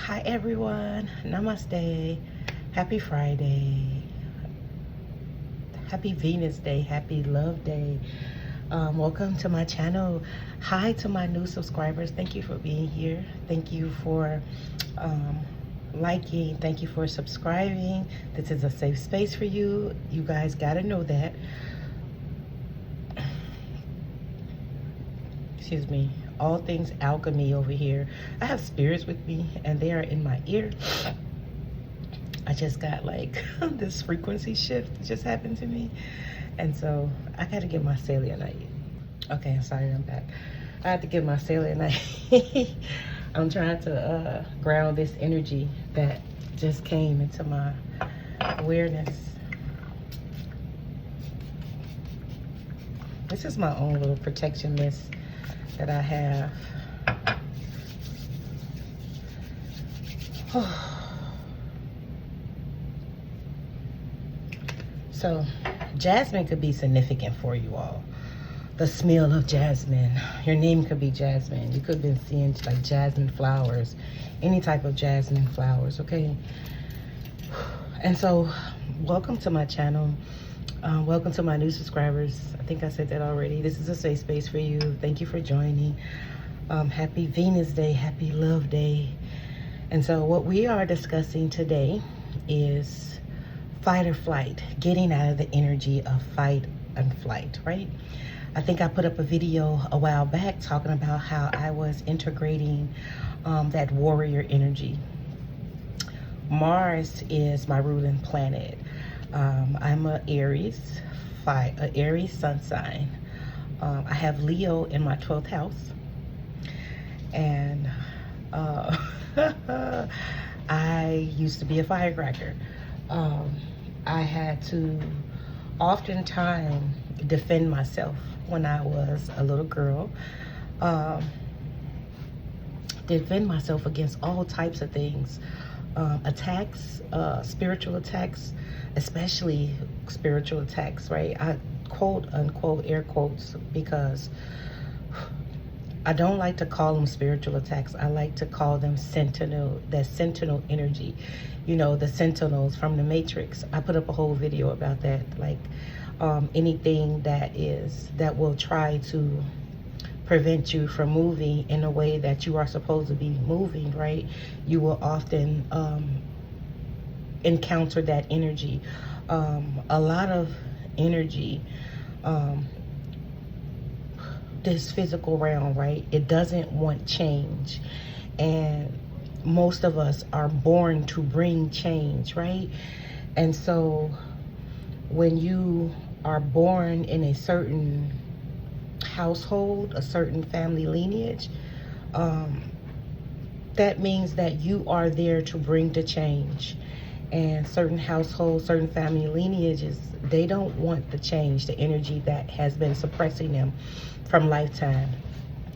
Hi everyone, Namaste, happy Friday, happy Venus Day, happy Love Day. Welcome to my channel. Hi to my new subscribers. Thank you for being here. Thank you for liking. Thank you for subscribing. This is a safe space for you. You guys gotta know that. Excuse me. All things alchemy over here. I have spirits with me and they are in my ear. I just got like this frequency shift just happened to me. And so I got to get my selenite. Okay, I'm sorry, I'm back. I have to get my selenite. I'm trying to ground this energy that just came into my awareness. This is my own little protection mist that I have. So jasmine could be significant for you all. The smell of jasmine. Your name could be Jasmine. You could have been seeing like jasmine flowers, any type of jasmine flowers, okay? And so welcome to my channel. Welcome to my new subscribers. I think I said that already. This is a safe space for you. Thank you for joining. Happy Venus Day, happy Love Day. And so what we are discussing today is fight or flight, getting out of the energy of fight and flight, right? I think I put up a video a while back talking about how I was integrating that warrior energy. Mars is my ruling planet. I'm a Aries sun sign. I have Leo in my 12th house. And I used to be a firecracker. I had to oftentimes defend myself when I was a little girl. Defend myself against all types of things. Attacks, spiritual attacks, especially spiritual attacks, right? I quote unquote air quotes because I don't like to call them spiritual attacks. I like to call them sentinel energy. You know, the sentinels from the Matrix. I put up a whole video about that. Like anything that will try to prevent you from moving in a way that you are supposed to be moving, right? You will often encounter that energy. A lot of energy, this physical realm, right? It doesn't want change. And most of us are born to bring change, right? And so when you are born in a certain household, a certain family lineage, that means that you are there to bring the change. And certain households, certain family lineages, they don't want the change, the energy that has been suppressing them from lifetime.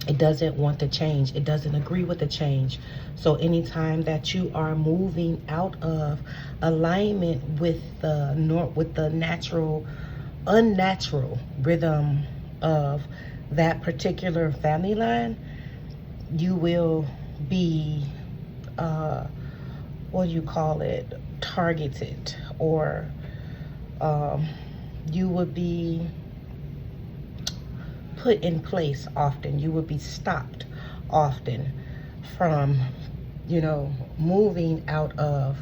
It doesn't want the change. It doesn't agree with the change. So anytime that you are moving out of alignment with the natural, unnatural rhythm of that particular family line, you will be, what do you call it, targeted, or you would be put in place often. You would be stopped often from, you know, moving out of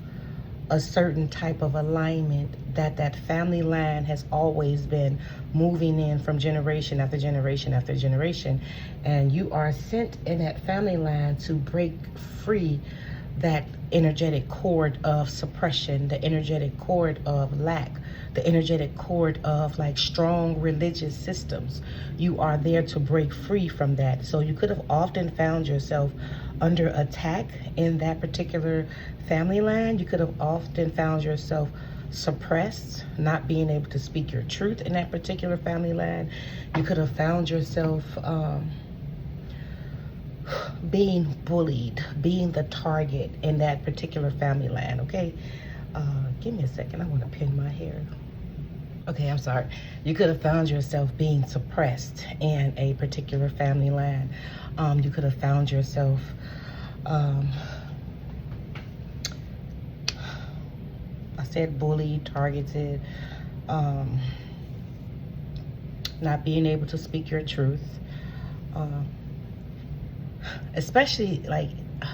a certain type of alignment that family line has always been moving in from generation after generation after generation. And you are sent in that family line to break free that energetic cord of suppression, the energetic cord of lack, the energetic cord of like strong religious systems. You are there to break free from that. So you could have often found yourself under attack in that particular family line. You could have often found yourself suppressed, not being able to speak your truth in that particular family line. You could have found yourself being bullied, being the target in that particular family line, okay? Give me a second, I want to pin my hair. Okay, I'm sorry. You could have found yourself being suppressed in a particular family line. You could have found yourself said, bullied, targeted, not being able to speak your truth, especially like,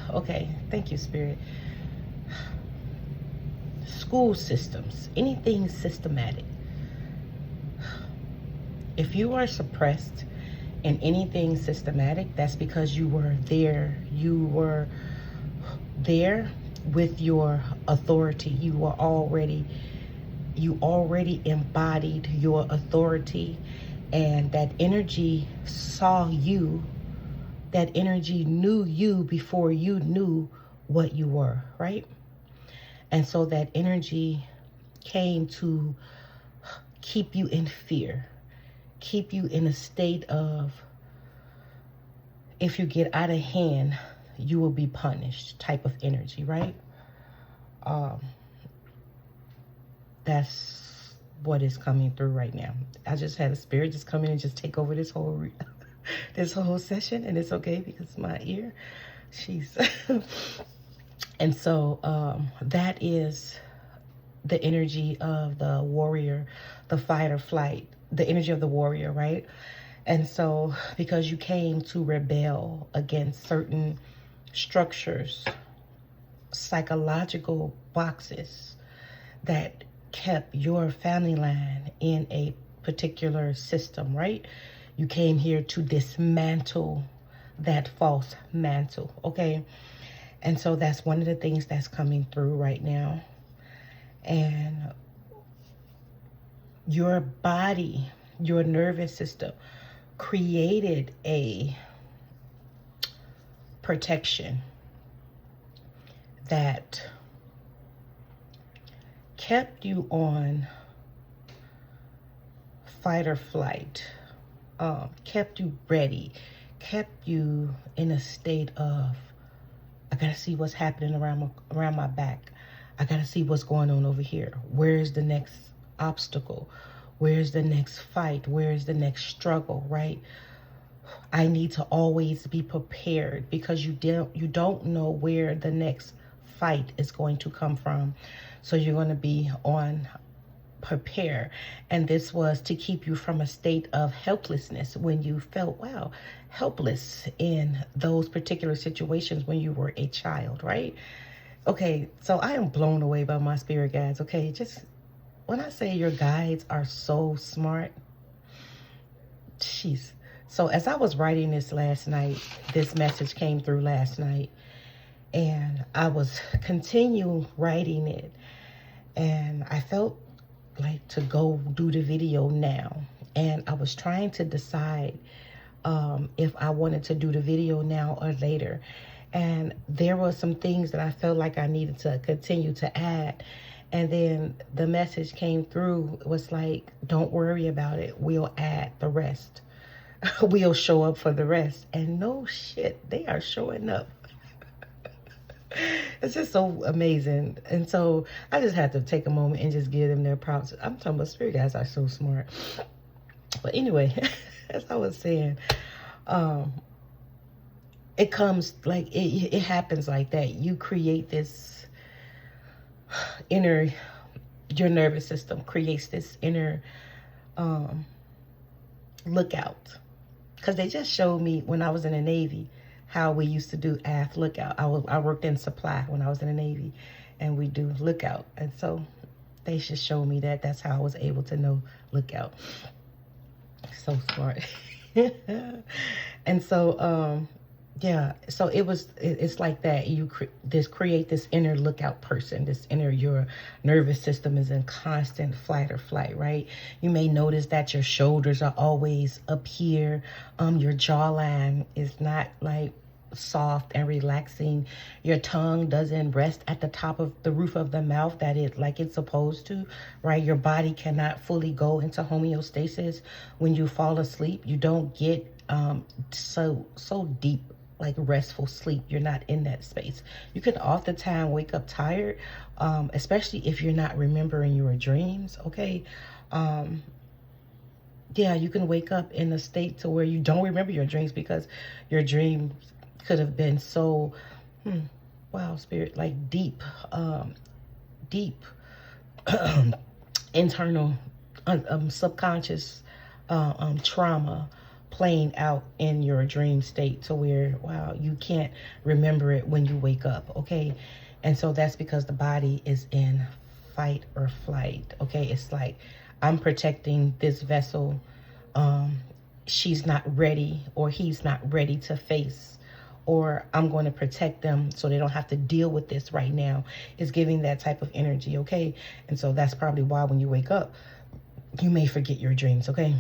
okay, thank you, Spirit. School systems, anything systematic. If you are suppressed in anything systematic, that's because you were there. You were there with your authority. You already embodied your authority, and that energy saw you. That energy knew you before you knew what you were, right? And so that energy came to keep you in fear, keep you in a state of, if you get out of hand, you will be punished type of energy, right? That's what is coming through right now. I just had a spirit just come in and just take over this whole this whole session, and it's okay because my ear, she's and so that is the energy of the warrior, the fight or flight, the energy of the warrior, right? And so because you came to rebel against certain structures, psychological boxes that kept your family line in a particular system, right? You came here to dismantle that false mantle, okay? And so that's one of the things that's coming through right now. And your body, your nervous system created a protection that kept you on fight or flight, kept you ready, kept you in a state of, I gotta see what's happening around my back. I gotta see what's going on over here. Where's the next obstacle? Where's the next fight? Where's the next struggle, right? I need to always be prepared because you don't know where the next fight is going to come from. So you're going to be on prepare. And this was to keep you from a state of helplessness when you felt, wow, helpless in those particular situations when you were a child, right? Okay, so I am blown away by my spirit guides, okay? Just when I say your guides are so smart, jeez. So as I was writing this last night, this message came through last night, and I was continue writing it, and I felt like to go do the video now. And I was trying to decide if I wanted to do the video now or later. And there were some things that I felt like I needed to continue to add. And then the message came through. It was like, don't worry about it. We'll add the rest. We'll show up for the rest. And no shit, they are showing up. It's just so amazing. And so I just had to take a moment and just give them their props. I'm talking about spirit guys are so smart. But anyway, as I was saying, it comes like, it happens like that. You create this inner, your nervous system creates this inner lookout. Because they just showed me when I was in the Navy how we used to do aft lookout. I worked in supply when I was in the Navy, and we do lookout. And so they just showed me that. That's how I was able to know lookout. So smart. And so, yeah, so it's like that. You create this inner lookout person, this inner, your nervous system is in constant fight or flight, right? You may notice that your shoulders are always up here. Your jawline is not like soft and relaxing. Your tongue doesn't rest at the top of the roof of the mouth like it's supposed to, right? Your body cannot fully go into homeostasis when you fall asleep. You don't get so deep, like restful sleep. You're not in that space. You can oftentimes wake up tired, especially if you're not remembering your dreams, okay? Yeah, you can wake up in a state to where you don't remember your dreams because your dreams could have been so, wow, spirit, like deep, internal subconscious trauma playing out in your dream state, to where, wow, you can't remember it when you wake up. Okay. And so that's because the body is in fight or flight. Okay. It's like, I'm protecting this vessel. She's not ready, or he's not ready to face, or I'm going to protect them so they don't have to deal with this right now. It's giving that type of energy. Okay. And so that's probably why when you wake up, you may forget your dreams. Okay.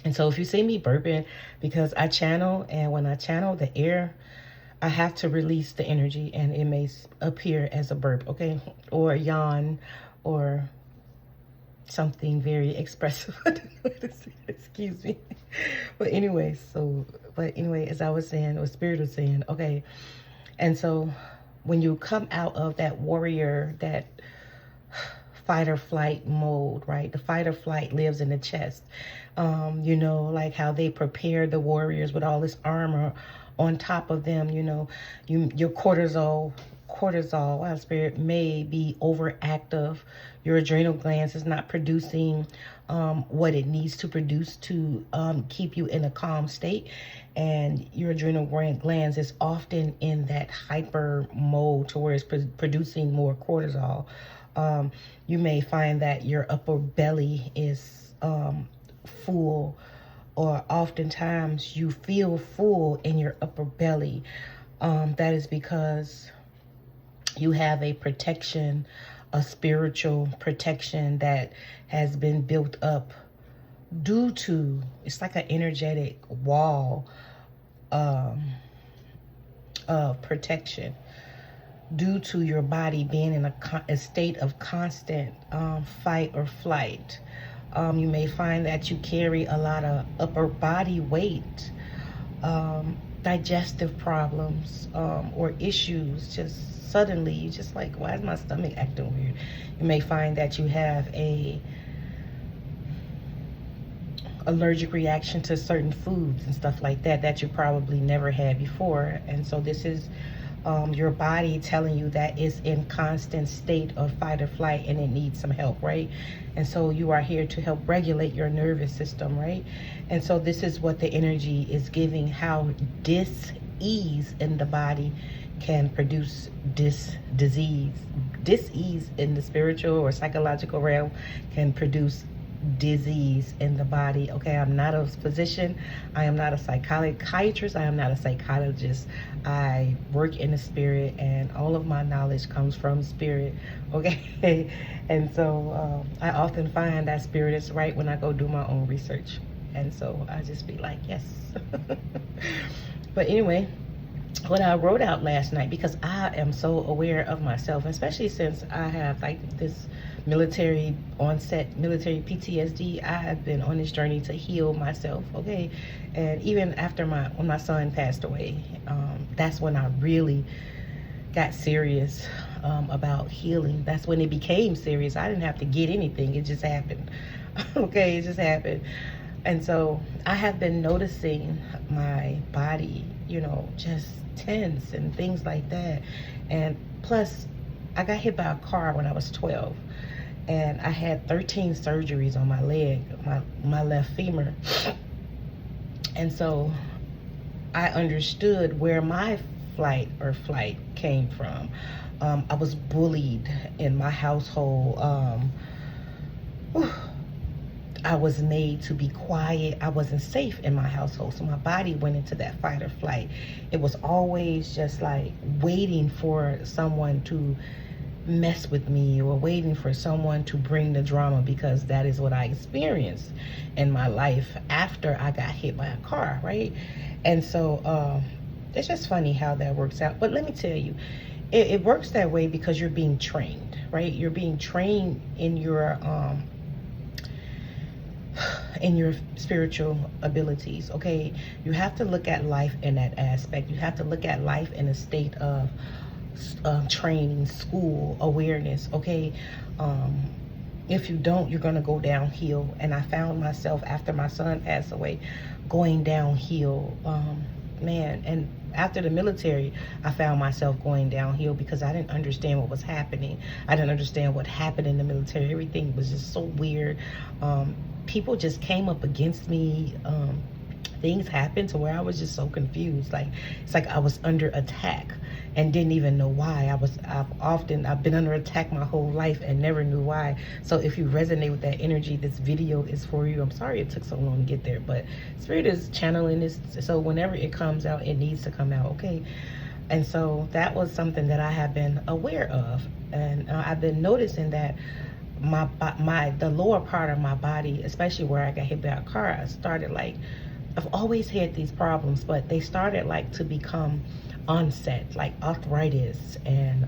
And so if you see me burping, because I channel, and when I channel the air, I have to release the energy, and it may appear as a burp. Okay. Or a yawn, or something very expressive. Excuse me. But anyway, as I was saying, or Spirit was saying, okay. And so when you come out of that warrior, that fight or flight mode, right? The fight or flight lives in the chest. You know, like how they prepare the warriors with all this armor on top of them. You know, your cortisol, wow, Spirit, may be overactive. Your adrenal glands is not producing what it needs to produce to keep you in a calm state. And your adrenal glands is often in that hyper mode, to where it's producing more cortisol. You may find that your upper belly is full, or oftentimes you feel full in your upper belly. That is because you have a protection, a spiritual protection that has been built up due to, it's like an energetic wall of protection, due to your body being in a state of constant fight or flight. You may find that you carry a lot of upper body weight, digestive problems, or issues. Just suddenly, you just like, why is my stomach acting weird? You may find that you have a allergic reaction to certain foods and stuff like that, that you probably never had before. And so this is your body telling you that it's in constant state of fight or flight, and it needs some help, right? And so you are here to help regulate your nervous system, right? And so this is what the energy is giving, how dis-ease in the body can produce disease. Dis-ease in the spiritual or psychological realm can produce disease in the body. Okay, I'm not a physician, I am not a psychiatrist, I am not a psychologist. I work in the spirit, and all of my knowledge comes from spirit. Okay. And so I often find that spirit is right when I go do my own research, and so I just be like, yes. But anyway, what I wrote out last night, because I am so aware of myself, especially since I have like this military PTSD. I have been on this journey to heal myself. Okay. And even after when my son passed away, that's when I really got serious about healing. That's when it became serious. I didn't have to get anything, it just happened. Okay, it just happened. And so I have been noticing my body, you know, just tense and things like that. And plus, I got hit by a car when I was 12, and I had 13 surgeries on my leg, my left femur. And so I understood where my flight came from. I was bullied in my household. I was made to be quiet. I wasn't safe in my household. So my body went into that fight or flight. It was always just like waiting for someone to mess with me, or waiting for someone to bring the drama, because that is what I experienced in my life after I got hit by a car, right? And so it's just funny how that works out. But let me tell you, it works that way because you're being trained, right? You're being trained in your spiritual abilities. Okay, you have to look at life in that aspect. You have to look at life in a state of training, school, awareness. Okay, if you don't, you're gonna go downhill. And I found myself, after my son passed away, going downhill man, and after the military, I found myself going downhill because I didn't understand what was happening. I didn't understand what happened in the military. Everything was just so weird. People just came up against me. Things happened to where I was just so confused. Like, it's like I was under attack and didn't even know why. I've been under attack my whole life and never knew why. So if you resonate with that energy, this video is for you. I'm sorry it took so long to get there, but Spirit is channeling this. So whenever it comes out, it needs to come out, okay? And so that was something that I have been aware of. And I've been noticing that the lower part of my body, especially where I got hit by a car, I started like, I've always had these problems, but they started like to become onset, like arthritis and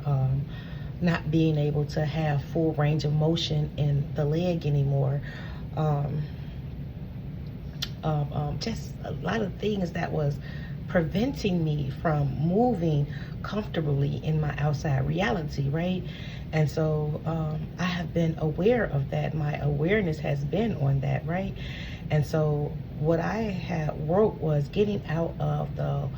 not being able to have full range of motion in the leg anymore. Just a lot of things that was preventing me from moving comfortably in my outside reality, right? And so I have been aware of that. My awareness has been on that, right? And so what I had wrote was getting out of the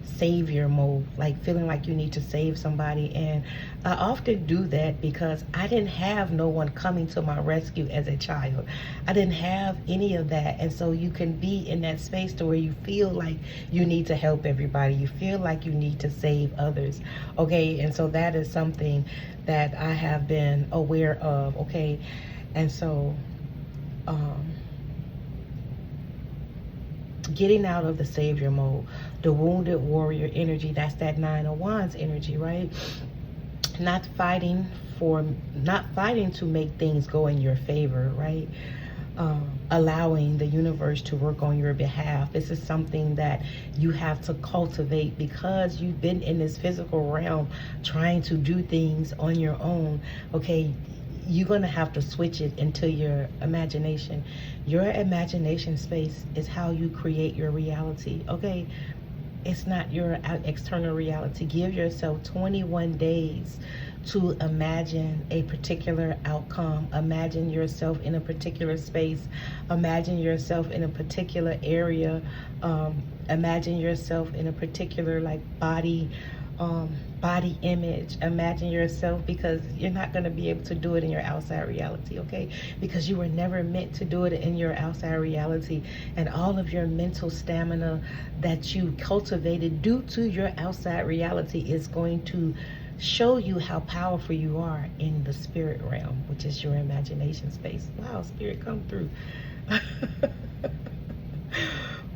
savior mode, like feeling like you need to save somebody. And I often do that because I didn't have no one coming to my rescue as a child. I didn't have any of that. And so you can be in that space to where you feel like you need to help everybody. You feel like you need to save others. Okay. And so that is something that I have been aware of. Okay. And so, getting out of the savior mode, the wounded warrior energy, that's that Nine of Wands energy, right? Not fighting to make things go in your favor, right? Allowing the universe to work on your behalf. This is something that you have to cultivate because you've been in this physical realm trying to do things on your own, okay? You're going to have to switch it into your imagination. Your imagination space is how you create your reality, okay? It's not your external reality. Give yourself 21 days to imagine a particular outcome. Imagine yourself in a particular space. Imagine yourself in a particular area. Imagine yourself in a particular like body image. Imagine yourself, because you're not going to be able to do it in your outside reality, okay? Because you were never meant to do it in your outside reality. And all of your mental stamina that you cultivated due to your outside reality is going to show you how powerful you are in the spirit realm, which is your imagination space. Wow, spirit, come through.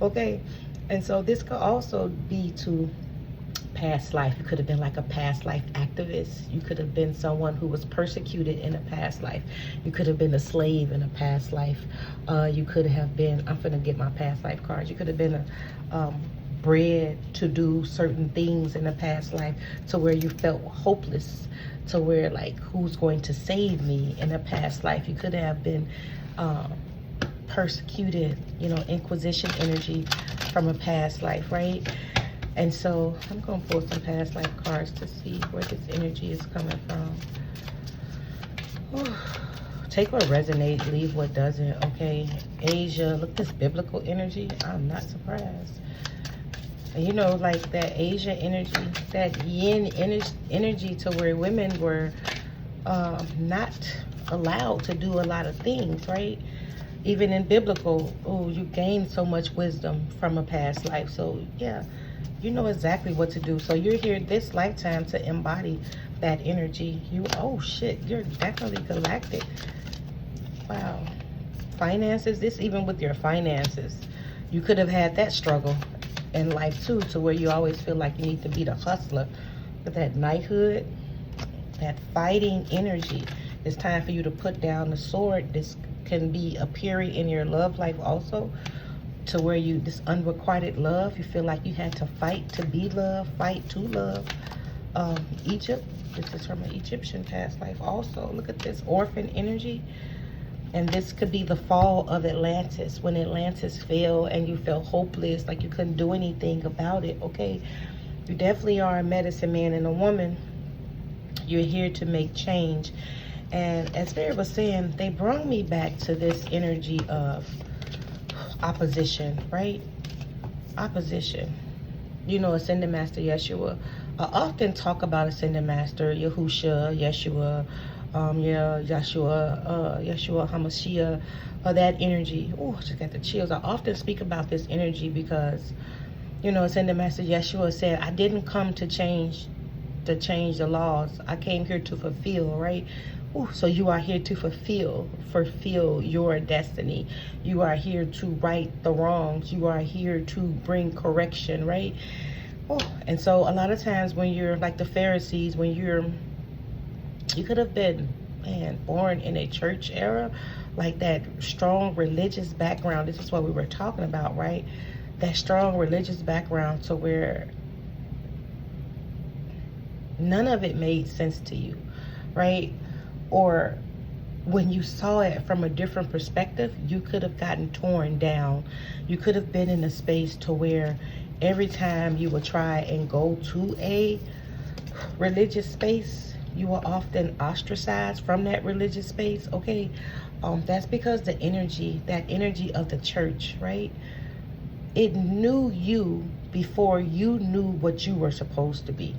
Okay, and so this could also be to past life. You could have been like a past life activist. You could have been someone who was persecuted in a past life. You could have been a slave in a past life. You could have been, I'm gonna get my past life cards. You could have been bred to do certain things in a past life to where you felt hopeless, to where like, who's going to save me in a past life. You could have been persecuted, you know, Inquisition energy from a past life, right? And so I'm going to pull some past life cards to see where this energy is coming from. Whew. Take what resonates, leave what doesn't, okay? Asia, look, this biblical energy. I'm not surprised. And you know, like that Asia energy, that yin energy to where women were not allowed to do a lot of things, right? Even in biblical, oh, you gain so much wisdom from a past life. So yeah, you know exactly what to do. So you're here this lifetime to embody that energy. Oh shit, you're definitely galactic. Wow. Finances, this even with your finances. You could have had that struggle in life too, to where you always feel like you need to be the hustler. But that knighthood, that fighting energy, it's time for you to put down the sword. This can be a period in your love life also, to where you, this unrequited love, you feel like you had to fight to be loved, fight to love. Egypt, this is from an Egyptian past life also. Look at this orphan energy. And this could be the fall of Atlantis, when Atlantis fell and you felt hopeless, like you couldn't do anything about it, okay? You definitely are a medicine man and a woman. You're here to make change. And as Spirit was saying, they brought me back to this energy of opposition, right? Opposition. Ascended Master Yeshua. I often talk about Ascended Master Yahusha, Yeshua, Yeshua Hamashiach, that energy. Oh, I just got the chills. I often speak about this energy because, Ascended Master Yeshua said, I didn't come to change the laws. I came here to fulfill, right? Ooh, so you are here to fulfill your destiny. You are here to right the wrongs. You are here to bring correction, right? Oh, and so a lot of times when you're like the Pharisees, when you could have been, born in a church era, like that strong religious background. This is what we were talking about, right? That strong religious background to where none of it made sense to you, right? Or when you saw it from a different perspective, you could have gotten torn down. You could have been in a space to where every time you would try and go to a religious space, you were often ostracized from that religious space, okay? That's because that energy of the church, right? It knew you before you knew what you were supposed to be.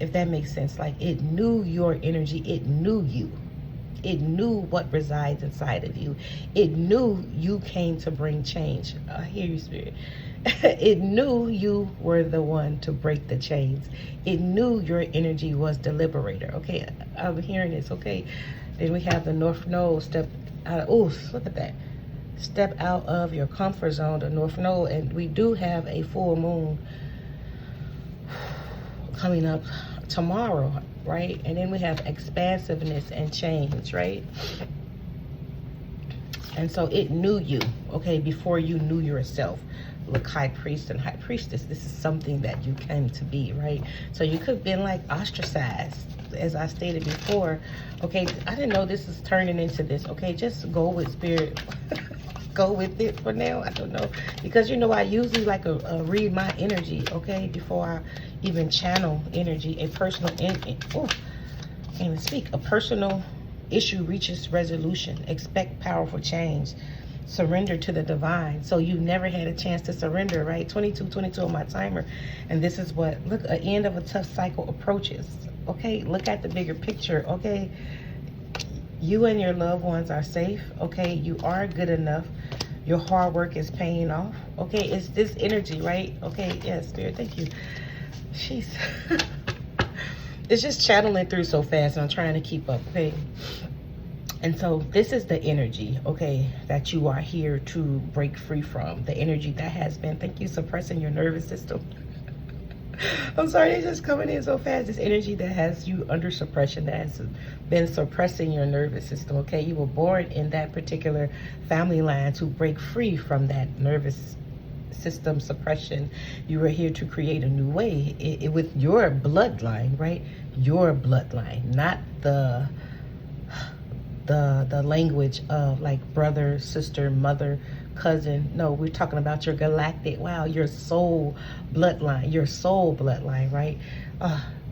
If that makes sense. Like, it knew your energy. It knew you. It knew what resides inside of you. It knew you came to bring change. I hear you, Spirit. It knew you were the one to break the chains. It knew your energy was the liberator. Okay, I'm hearing this. Okay, then we have the North Node step out of, oh, look at that. Step out of your comfort zone, the North Node. And we do have a full moon coming up tomorrow, right? And then we have expansiveness and change, right? And so it knew you, okay, before you knew yourself. Look, High Priest and High Priestess, this is something that you came to be, right? So you could have been like ostracized, as I stated before. Okay, I didn't know this is turning into this. Okay, just go with Spirit. Go with it for now. I don't know, because I usually like a read my energy, okay, before I even channel energy. A personal can't even speak. A personal issue reaches resolution. Expect powerful change. Surrender to the divine. So you never had a chance to surrender, right? 22 on my timer, and this is what, look, an end of a tough cycle approaches. Okay, look at the bigger picture. Okay, you and your loved ones are safe. Okay, you are good enough. Your hard work is paying off. Okay, it's this energy, right? Okay, yeah, Spirit, thank you. Jeez. It's just channeling through so fast, and I'm trying to keep up, okay? And so this is the energy, okay, that you are here to break free from. The energy that has been, thank you, suppressing your nervous system. I'm sorry, it's just coming in so fast. This energy that has you under suppression, that has been suppressing your nervous system, okay? You were born in that particular family line to break free from that nervous system suppression. You were here to create a new way with your bloodline, right? Your bloodline, not the language of like brother, sister, mother, cousin. No, we're talking about your galactic, wow, your soul bloodline, right?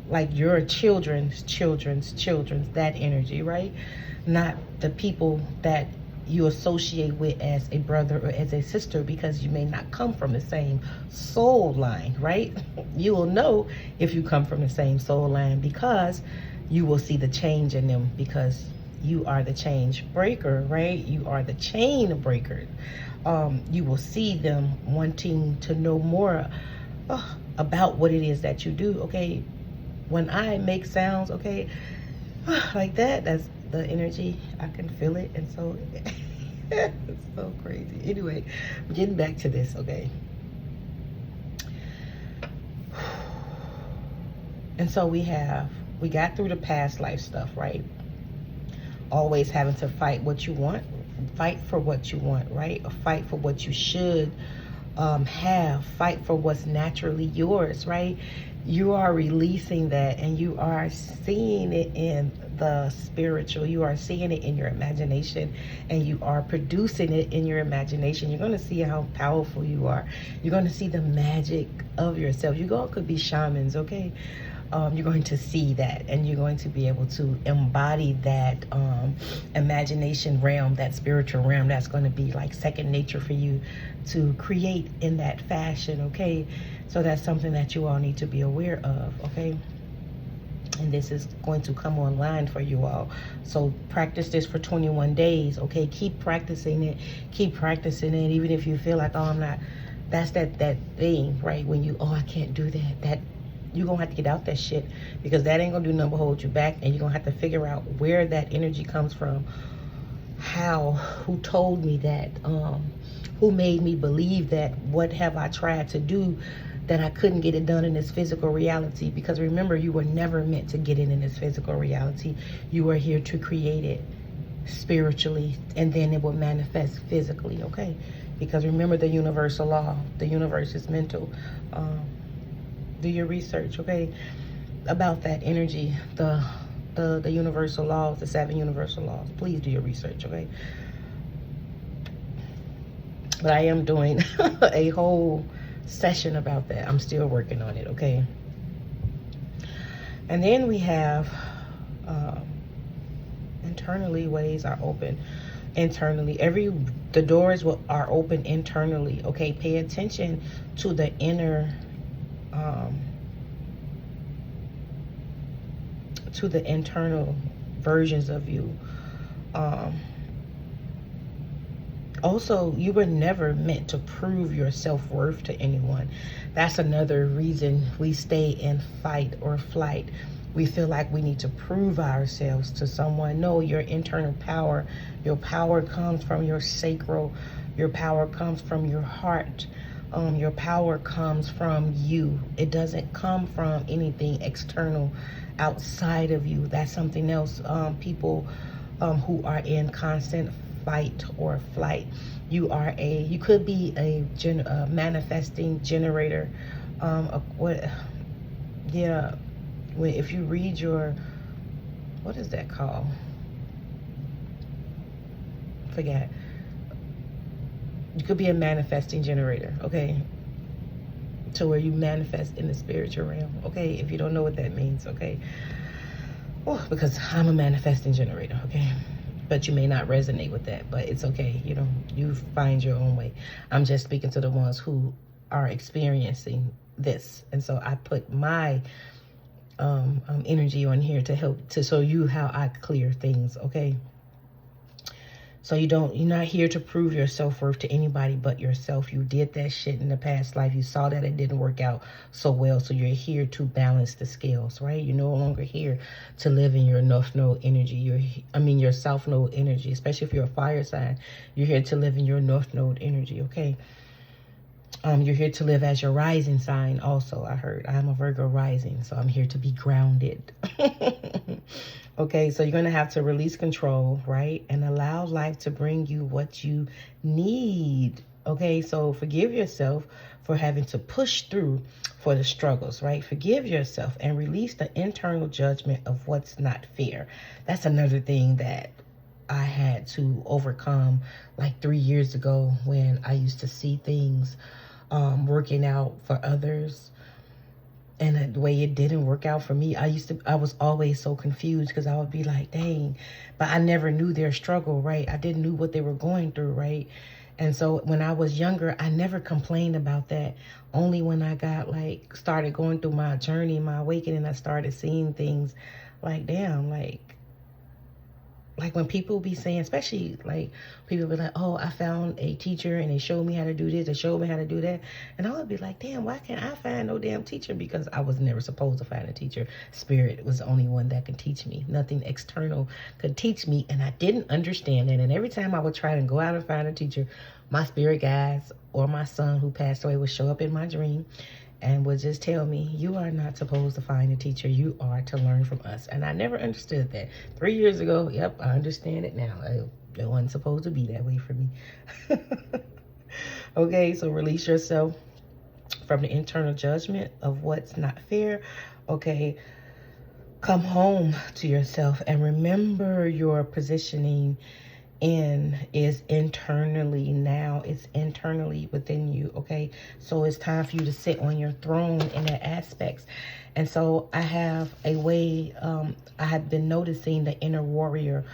Like your children's, that energy, right? Not the people that you associate with as a brother or as a sister, because you may not come from the same soul line, right? You will know if you come from the same soul line, because you will see the change in them, because you are the change breaker, right? You are the chain breaker. You will see them wanting to know more about what it is that you do, okay? When I make sounds, okay, like that, that's the energy. I can feel it, and so it's so crazy. Anyway, getting back to this, okay? And so we got through the past life stuff, right? Always having to fight what you want, fight for what you want, right? Or fight for what you should have, fight for what's naturally yours, right? You are releasing that, and you are seeing it in the spiritual. You are seeing it in your imagination, and you are producing it in your imagination. You're going to see how powerful you are. You're going to see the magic of yourself. You all could be shamans, okay? You're going to see that, and you're going to be able to embody that imagination realm, that spiritual realm. That's going to be like second nature for you to create in that fashion, okay? So that's something that you all need to be aware of, okay? And this is going to come online for you all. So practice this for 21 days, okay? Keep practicing it. Keep practicing it, even if you feel like, oh, I'm not. That's that thing, right? When you, oh, I can't do that. That you're going to have to get out that shit, because that ain't going to do nothing but hold you back. And you're going to have to figure out where that energy comes from. How, who told me that? Who made me believe that? What have I tried to do that I couldn't get it done in this physical reality? Because remember, you were never meant to get it in this physical reality. You were here to create it spiritually, and then it will manifest physically, okay? Because remember the universal law. The universe is mental. Do your research, okay, about that energy, the universal laws, the 7 universal laws. Please do your research, okay? But I am doing a whole session about that. I'm still working on it, okay? And then we have internally, ways are open internally. The doors are open internally, okay? Pay attention to the inner to the internal versions of you. Also, you were never meant to prove your self-worth to anyone. That's another reason we stay in fight or flight. We feel like we need to prove ourselves to someone. No, your internal power, your power comes from your sacral, your power comes from your heart. Your power comes from you. It doesn't come from anything external outside of you. That's something else. People who are in constant fight or flight. You could be a manifesting generator. If you read your, what is that called? Forget. You could be a manifesting generator, okay? To where you manifest in the spiritual realm, okay? If you don't know what that means, okay? Oh, because I'm a manifesting generator, okay? But you may not resonate with that, but it's okay. You know, you find your own way. I'm just speaking to the ones who are experiencing this. And so I put my energy on here to help, to show you how I clear things, okay? So you're not here to prove your self-worth to anybody but yourself. You did that shit in the past life. You saw that it didn't work out so well. So you're here to balance the scales, right? You're no longer here to live in your North Node energy. Your South Node energy, especially if you're a fire sign. You're here to live in your North Node energy, okay? You're here to live as your rising sign also, I heard. I'm a Virgo rising, so I'm here to be grounded. Okay, so you're going to have to release control, right? And allow life to bring you what you need. Okay, so forgive yourself for having to push through for the struggles, right? Forgive yourself and release the internal judgment of what's not fair. That's another thing that I had to overcome like 3 years ago, when I used to see things working out for others, and the way it didn't work out for me. I was always so confused, because I would be like, dang, but I never knew their struggle, right? I didn't know what they were going through, right? And so when I was younger, I never complained about that. Only when I got started going through my journey, my awakening, I started seeing things like, damn, like when people be saying, especially people be like, oh, I found a teacher and they showed me how to do this, they showed me how to do that. And I would be like, damn, why can't I find no damn teacher? Because I was never supposed to find a teacher. Spirit was the only one that could teach me. Nothing external could teach me. And I didn't understand it. And every time I would try to go out and find a teacher, my spirit guides or my son who passed away would show up in my dream and would just tell me, you are not supposed to find a teacher. You are to learn from us. And I never understood that. 3 years ago, yep, I understand it now. It wasn't supposed to be that way for me. Okay, so release yourself from the internal judgment of what's not fair. Okay, come home to yourself and remember your positioning is internally now. It's internally within you, okay? So it's time for you to sit on your throne in that aspects. And so I have a way, I have been noticing the inner warrior,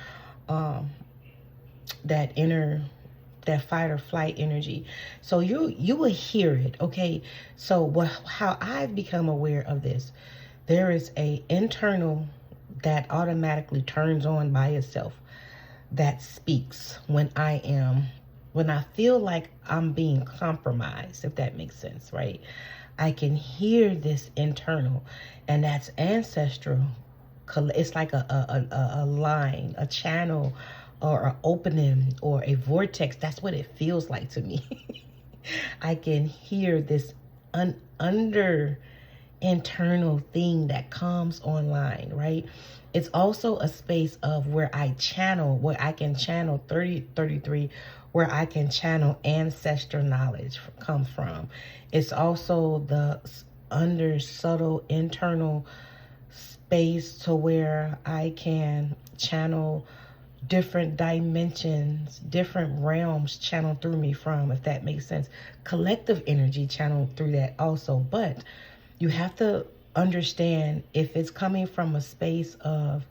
that inner that fight or flight energy. So you will hear it, okay? So how I've become aware of this, there is a internal that automatically turns on by itself that speaks when I feel like I'm being compromised, if that makes sense, right? I can hear this internal, and that's ancestral. It's like a line, a channel, or an opening, or a vortex. That's what it feels like to me. I can hear this under internal thing that comes online, right? It's also a space of where I can channel 3033, where I can channel ancestral knowledge come from. It's also the under subtle internal space to where I can channel different dimensions, different realms channeled through me from, if that makes sense. Collective energy channeled through that also. But you have to understand if it's coming from a space of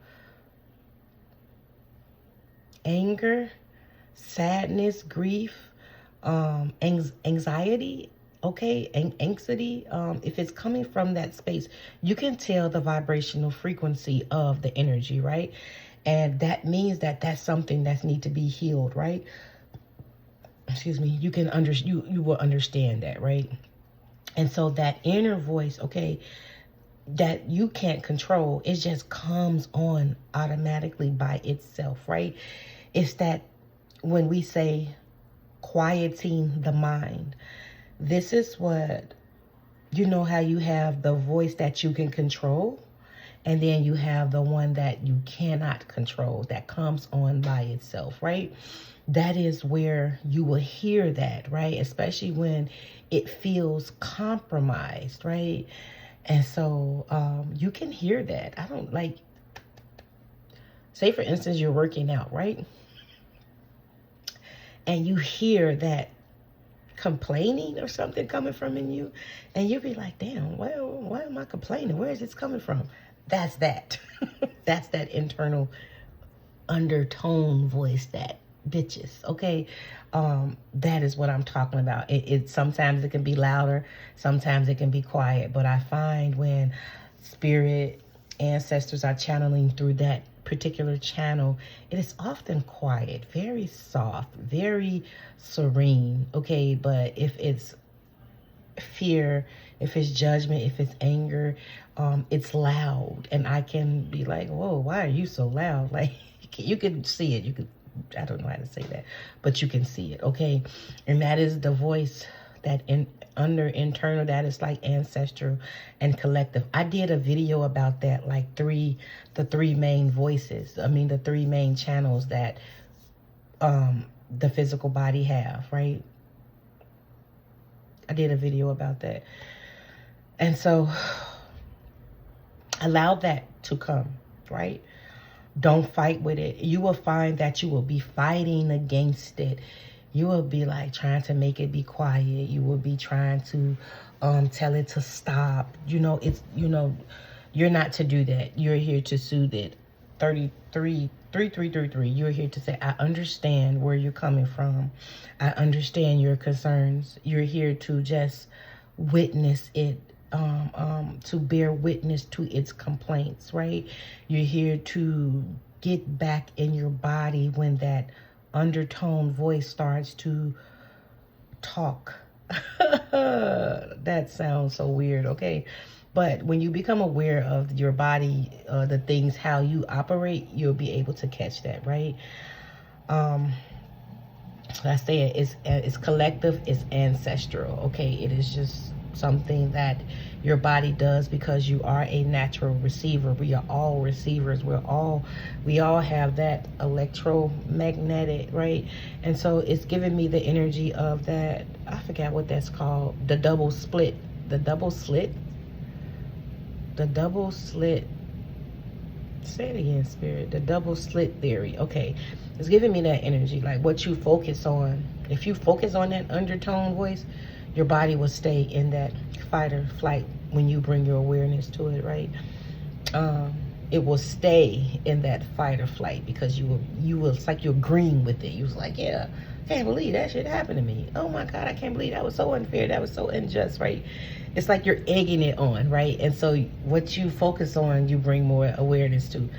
anger, sadness, grief, anxiety, okay, anxiety. If it's coming from that space, you can tell the vibrational frequency of the energy, right? And that means that that's something that needs to be healed, right? Excuse me. You can you will understand that, right? And so that inner voice, okay, that you can't control, it just comes on automatically by itself, right? It's that when we say quieting the mind, this is what, you know how you have the voice that you can control, and then you have the one that you cannot control that comes on by itself, right? That is where you will hear that, right? Especially when it feels compromised, right? And so you can hear that. I don't like, say for instance, you're working out, right? And you hear that complaining or something coming from in you, and you'll be like, damn, well, why am I complaining? Where is this coming from? That's that. That's that internal undertone voice that bitches, okay? That is what I'm talking about. It sometimes it can be louder, sometimes it can be quiet, but I find when spirit ancestors are channeling through that particular channel, it is often quiet, very soft, very serene, okay? But if it's fear, if it's judgment, if it's anger, it's loud, and I can be like, whoa, why are you so loud? Like, you can see it, I don't know how to say that, but you can see it, okay? And that is the voice that under internal, that is like ancestral and collective. I did a video about that, like the three main voices, the three main channels that the physical body have, right? I did a video about that. And so allow that to come, right? Don't fight with it. You will find that you will be fighting against it. You will be like trying to make it be quiet. You will be trying to tell it to stop. You're not to do that. You're here to soothe it. 3333. You're here to say, I understand where you're coming from. I understand your concerns. You're here to just witness it. To bear witness to its complaints, right? You're here to get back in your body when that undertone voice starts to talk. That sounds so weird, okay? But when you become aware of your body, the things, how you operate, you'll be able to catch that, right? I say it's collective, it's ancestral, okay? It is just something that your body does because you are a natural receiver. We are all receivers. We all have that electromagnetic, right? And so it's giving me the energy of that, I forgot what that's called, the double slit. Say it again, spirit. The double slit theory. Okay, it's giving me that energy, like what you focus on. If you focus on that undertone voice, your body will stay in that fight or flight when you bring your awareness to it, right? it will stay in that fight or flight because you will, it's like you're agreeing with it. You was like, yeah, can't believe that shit happened to me. Oh my God, I can't believe that was so unfair. That was so unjust, right? It's like you're egging it on, right? And so what you focus on, you bring more awareness to.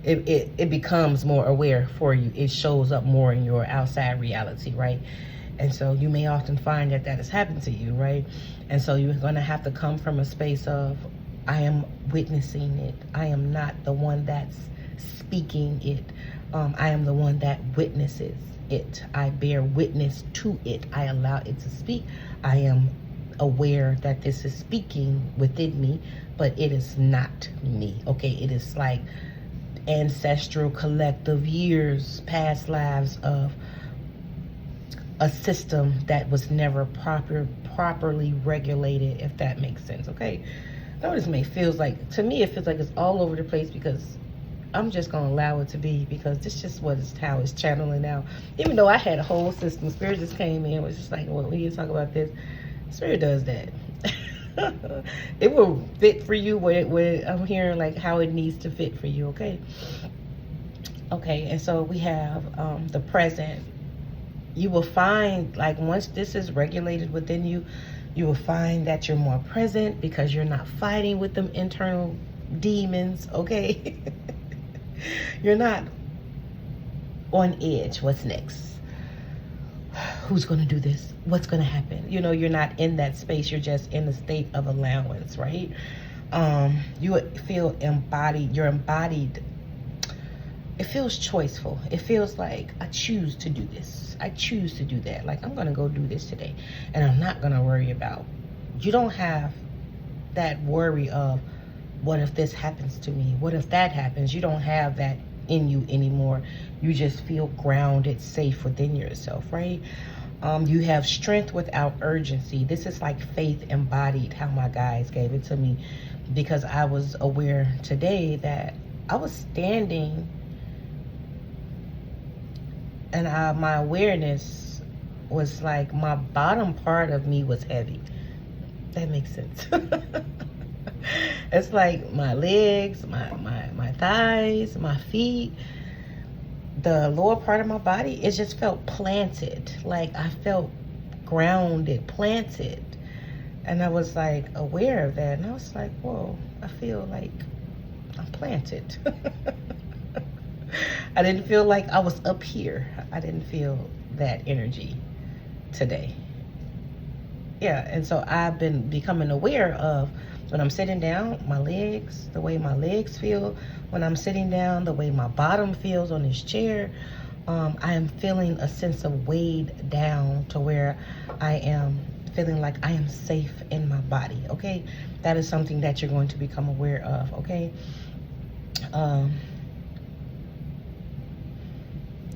It becomes more aware for you. It shows up more in your outside reality, right? And so you may often find that that has happened to you, right? And so you're going to have to come from a space of, I am witnessing it. I am not the one that's speaking it. I am the one that witnesses it. I bear witness to it. I allow it to speak. I am aware that this is speaking within me, but it is not me, okay? It is like ancestral collective years, past lives of a system that was never properly regulated, if that makes sense, okay? I know this may feels like, to me, it feels like it's all over the place because I'm just going to allow it to be because this just was how it's channeling now. Even though I had a whole system, Spirit just came in, was just like, well, we need to talk about this. Spirit does that. It will fit for you where I'm hearing like how it needs to fit for you, okay? Okay, and so we have the present. You will find, like, once this is regulated within you, you will find that you're more present because you're not fighting with them internal demons, okay? You're not on edge. What's next? Who's going to do this? What's going to happen? You know, you're not in that space. You're just in a state of allowance, right? You feel embodied. You're embodied. It feels choiceful. It feels like I choose to do this. I choose to do that. Like, I'm going to go do this today. And I'm not going to worry about. You don't have that worry of, what if this happens to me? What if that happens? You don't have that in you anymore. You just feel grounded, safe within yourself, right? You have strength without urgency. This is like faith embodied, how my guides gave it to me, because I was aware today that I was standing and my awareness was like my bottom part of me was heavy. That makes sense. It's like my legs, my thighs, my feet, the lower part of my body, it just felt planted. Like I felt grounded, planted. And I was like aware of that. And I was like, whoa, I feel like I'm planted. I didn't feel like I was up here. I didn't feel that energy today. Yeah, and so I've been becoming aware of when I'm sitting down, my legs, the way my legs feel. When I'm sitting down, the way my bottom feels on this chair. I am feeling a sense of weighed down to where I am feeling like I am safe in my body, okay? That is something that you're going to become aware of, okay?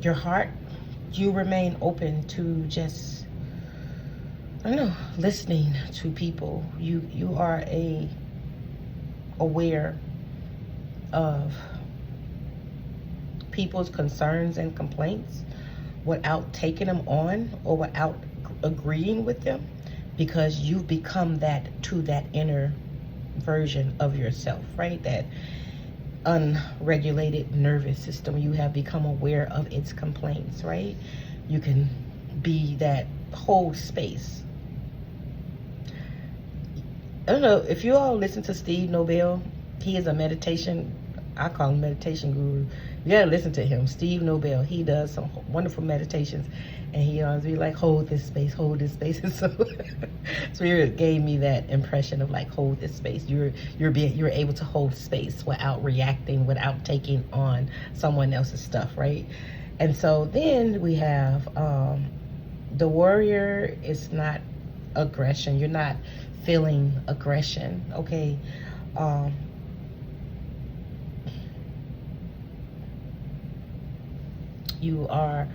Your heart, you remain open to just, I don't know, listening to people. You are aware of people's concerns and complaints without taking them on or without agreeing with them, because you've become that to that inner version of yourself, right? That unregulated nervous system. You have become aware of its complaints, right? You can be that whole space. I don't know if you all listen to Steve Nobel. He is a meditation, I call him meditation guru. You gotta listen to him. Steve Nobel, he does some wonderful meditations, and he always be like, hold this space, hold this space. And so Spirit gave me that impression of like, hold this space. You're able to hold space without reacting, without taking on someone else's stuff, right? And so then we have the warrior is not aggression. You're not feeling aggression, okay? You are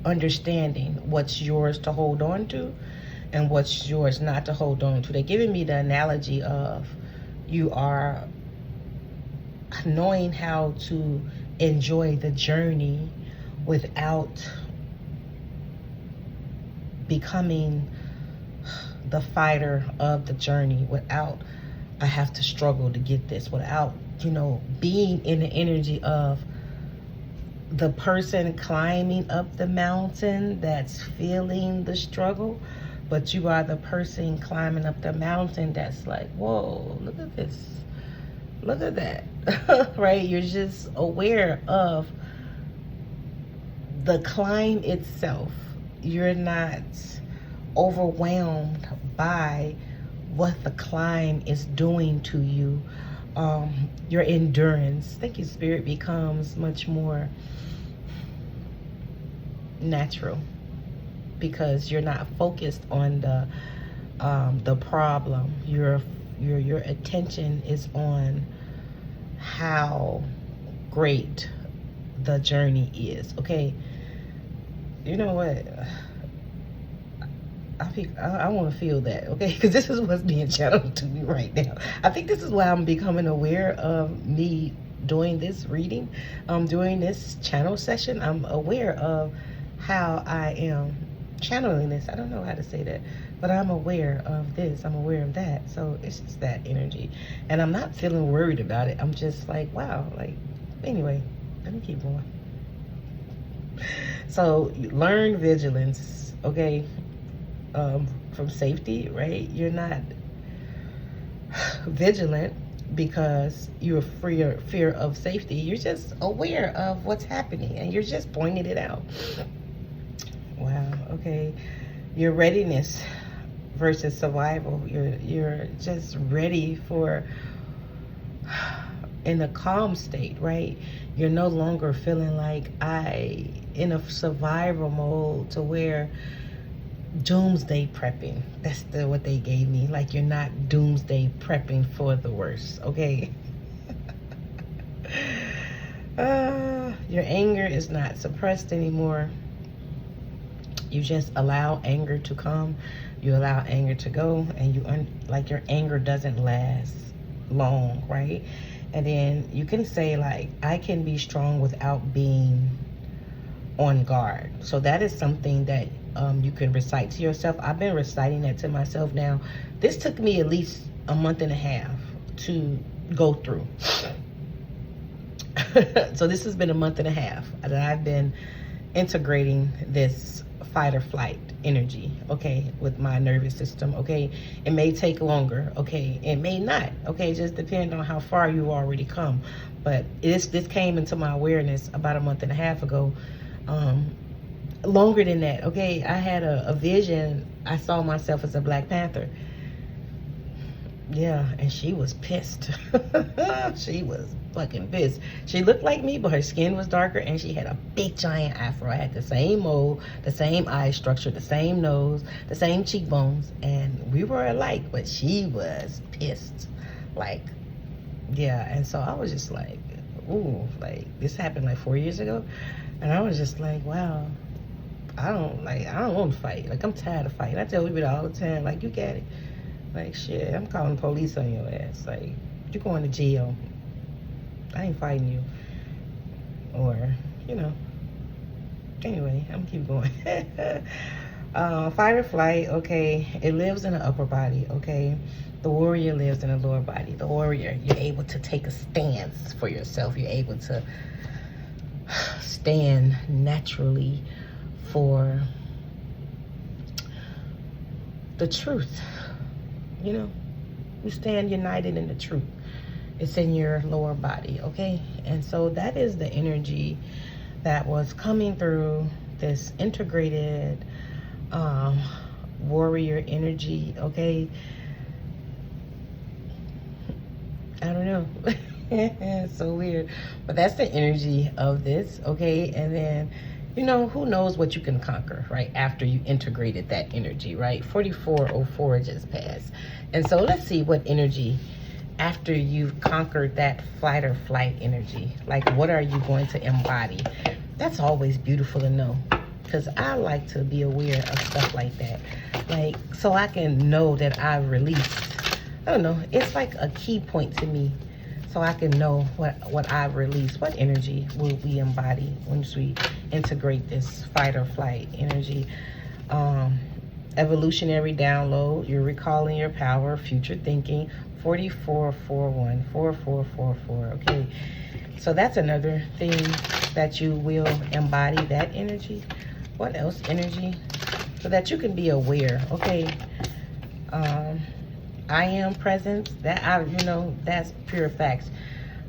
understanding what's yours to hold on to and what's yours not to hold on to. They're giving me the analogy of you are knowing how to enjoy the journey without becoming the fighter of the journey, without I have to struggle to get this, without you know, being in the energy of the person climbing up the mountain that's feeling the struggle, but you are the person climbing up the mountain that's like, whoa, look at this, look at that. Right? You're just aware of the climb itself. You're not overwhelmed by what the climb is doing to you. Your endurance, thank you, Spirit, becomes much more natural because you're not focused on the problem. Your attention is on how great the journey is. Okay, you know what? I want to feel that, okay? Because this is what's being channeled to me right now. I think this is why I'm becoming aware of me doing this reading, doing this channel session. I'm aware of how I am channeling this. I don't know how to say that, but I'm aware of this. I'm aware of that. So it's just that energy. And I'm not feeling worried about it. I'm just like, wow. Like, anyway, let me keep going. So learn vigilance, okay? From safety, right? You're not vigilant because you're fear of safety. You're just aware of what's happening and you're just pointing it out. Wow, okay. Your readiness versus survival. You're just ready for, in a calm state, right? You're no longer feeling like in a survival mode to where doomsday prepping. That's what they gave me. Like, you're not doomsday prepping for the worst, okay? Your anger is not suppressed anymore. You just allow anger to come. You allow anger to go, and like your anger doesn't last long, right? And then you can say, like, I can be strong without being on guard. So that is something that you can recite to yourself. I've been reciting that to myself now. This took me at least a month and a half to go through. So this has been a month and a half that I've been integrating this fight or flight energy, okay, with my nervous system, okay? It may take longer, okay? It may not, okay? Just depend on how far you already come. But this came into my awareness about a month and a half ago. Longer than that, okay? I had a vision. I saw myself as a Black Panther. Yeah, and she was pissed. She was fucking pissed. She looked like me, but her skin was darker, and she had a big giant afro. I had the same mold, the same eye structure, the same nose, the same cheekbones, and we were alike, but she was pissed. Like, yeah, and so I was just like, ooh, like, this happened like 4 years ago, and I was just like, wow. I don't want to fight. Like, I'm tired of fighting. I tell people all the time, like, you got it. Like, shit, I'm calling the police on your ass. Like, you're going to jail. I ain't fighting you. Or, you know. Anyway, I'm gonna keep going. Fight or flight, okay. It lives in the upper body, okay. The warrior lives in the lower body. The warrior, you're able to take a stance for yourself. You're able to stand naturally for the truth. You know, you stand united in the truth. It's in your lower body, okay? And so that is the energy that was coming through this integrated warrior energy, okay? I don't know. It's so weird. But that's the energy of this, okay? And then, you know, who knows what you can conquer, right? After you integrated that energy, right? 4404 just passed. And so let's see what energy, after you've conquered that fight or flight energy, like, what are you going to embody? That's always beautiful to know, because I like to be aware of stuff like that. Like, so I can know that I've released. I don't know. It's like a key point to me. So I can know what I've released. What energy will we embody once we integrate this fight or flight energy? Evolutionary download. You're recalling your power, future thinking, 4441, 4444. Okay, so that's another thing that you will embody, that energy. What else energy? So that you can be aware. Okay, I am presence. That's pure facts.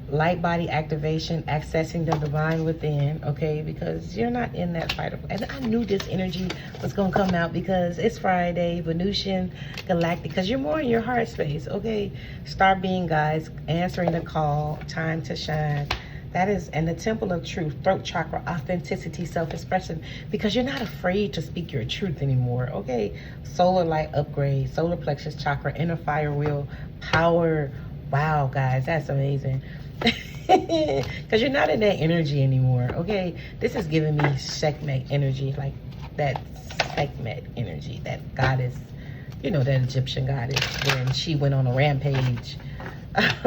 Light body activation, accessing the divine within, okay, because you're not in that fight. And I knew this energy was gonna come out because it's Friday, Venusian, galactic, because you're more in your heart space, okay. Star being, guys, answering the call, time to shine. That is, and the temple of truth, throat chakra, authenticity, self-expression, because you're not afraid to speak your truth anymore, okay. Solar light upgrade, solar plexus chakra, inner fire wheel, power. Wow, guys, that's amazing. Because you're not in that energy anymore, okay. This is giving me Sekhmet energy, like that Sekhmet energy, that goddess, that Egyptian goddess when she went on a rampage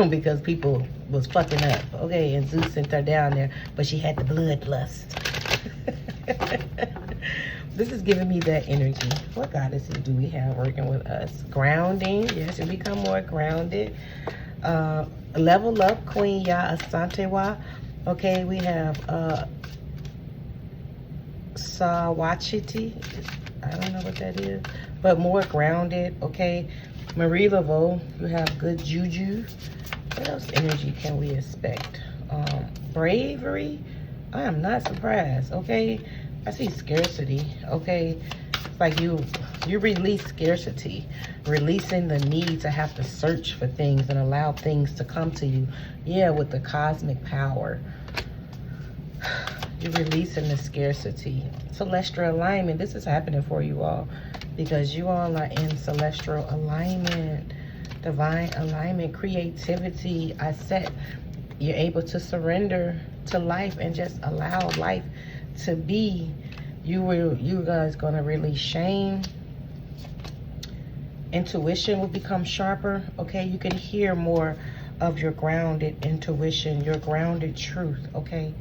because people was fucking up, okay, and Zeus sent her down there, but she had the bloodlust. This is giving me that energy. What goddesses do we have working with us? Grounding, yes, and become more grounded. Level up, Queen Ya Asantewa. Okay, we have Sawachiti. I don't know what that is, but more grounded. Okay, Marie Laveau, you have good juju. What else energy can we expect? Bravery. I am not surprised. Okay, I see scarcity. Okay, it's like you release scarcity, releasing the need to have to search for things and allow things to come to you. Yeah, with the cosmic power, you're releasing the scarcity. Celestial alignment. This is happening for you all because you all are in celestial alignment, divine alignment, creativity. You're able to surrender to life and just allow life to be. You guys gonna release shame. Intuition will become sharper. Okay, you can hear more of your grounded intuition, your grounded truth. Okay,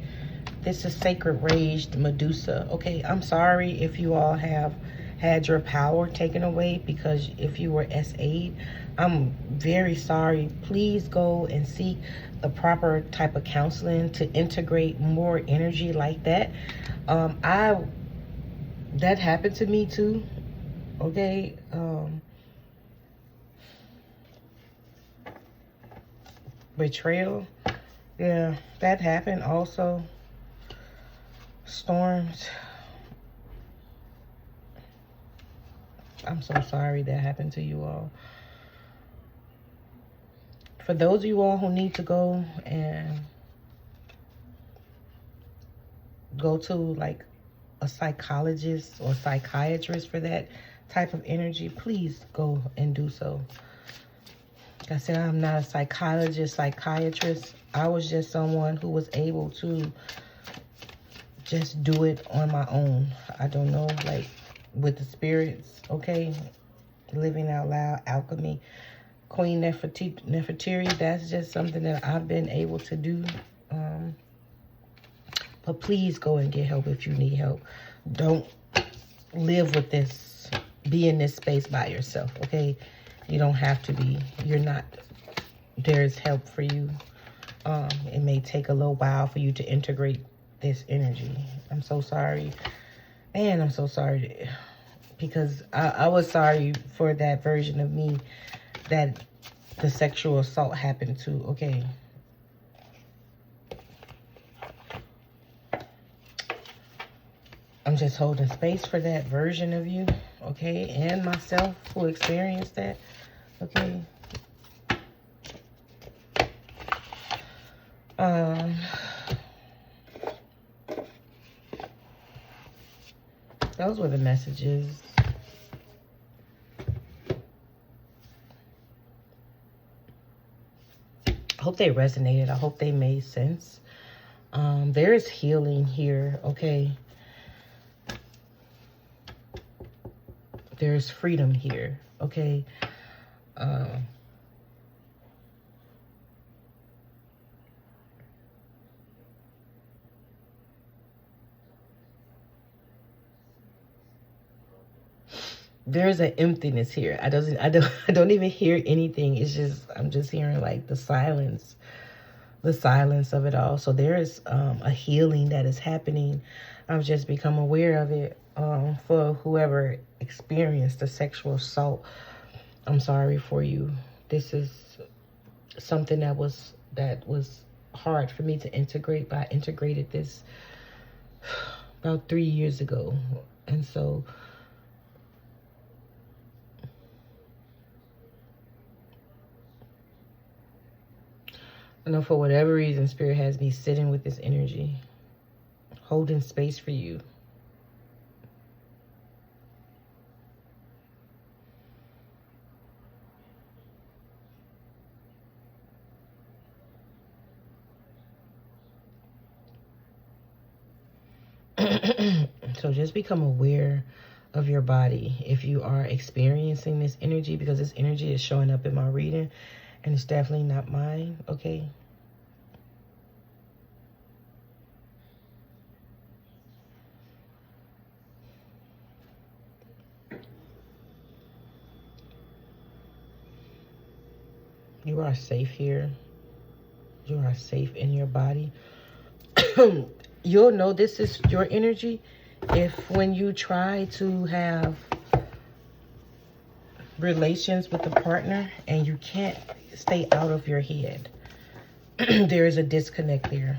this is sacred raged Medusa. Okay, I'm sorry if you all have had your power taken away, because if you were S8, I'm very sorry. Please go and seek the proper type of counseling to integrate more energy like that. That happened to me too. Okay, betrayal, yeah, that happened also. Storms, I'm so sorry that happened to you all. For those of you all who need to go to like a psychologist or psychiatrist for that type of energy, please go and do so. Like I said, I'm not a psychiatrist. I was just someone who was able to just do it on my own. I don't know, like with the spirits, okay? Living out loud, alchemy, Queen Nefertiti, that's just something that I've been able to do. But please go and get help if you need help. Don't live with this, be in this space by yourself, okay? You don't have to be. You're not. There's help for you. It may take a little while for you to integrate this energy. I'm so sorry. Man, I'm so sorry. Because I was sorry for that version of me that the sexual assault happened to, okay? I'm just holding space for that version of you, okay? And myself who experienced that, okay? Those were the messages. I hope they resonated. I hope they made sense. There is healing here, okay? There's freedom here, okay? there's an emptiness here. I don't even hear anything. It's just, I'm just hearing like the silence of it all. So there is a healing that is happening. I've just become aware of it. For whoever experienced the sexual assault, I'm sorry for you. This is something that was hard for me to integrate, but I integrated this about 3 years ago. And so I know for whatever reason, Spirit has me sitting with this energy, holding space for you. So just become aware of your body if you are experiencing this energy, because this energy is showing up in my reading and it's definitely not mine, okay? You are safe here. You are safe in your body. You'll know this is your energy if when you try to have relations with a partner and you can't stay out of your head. There is a disconnect there.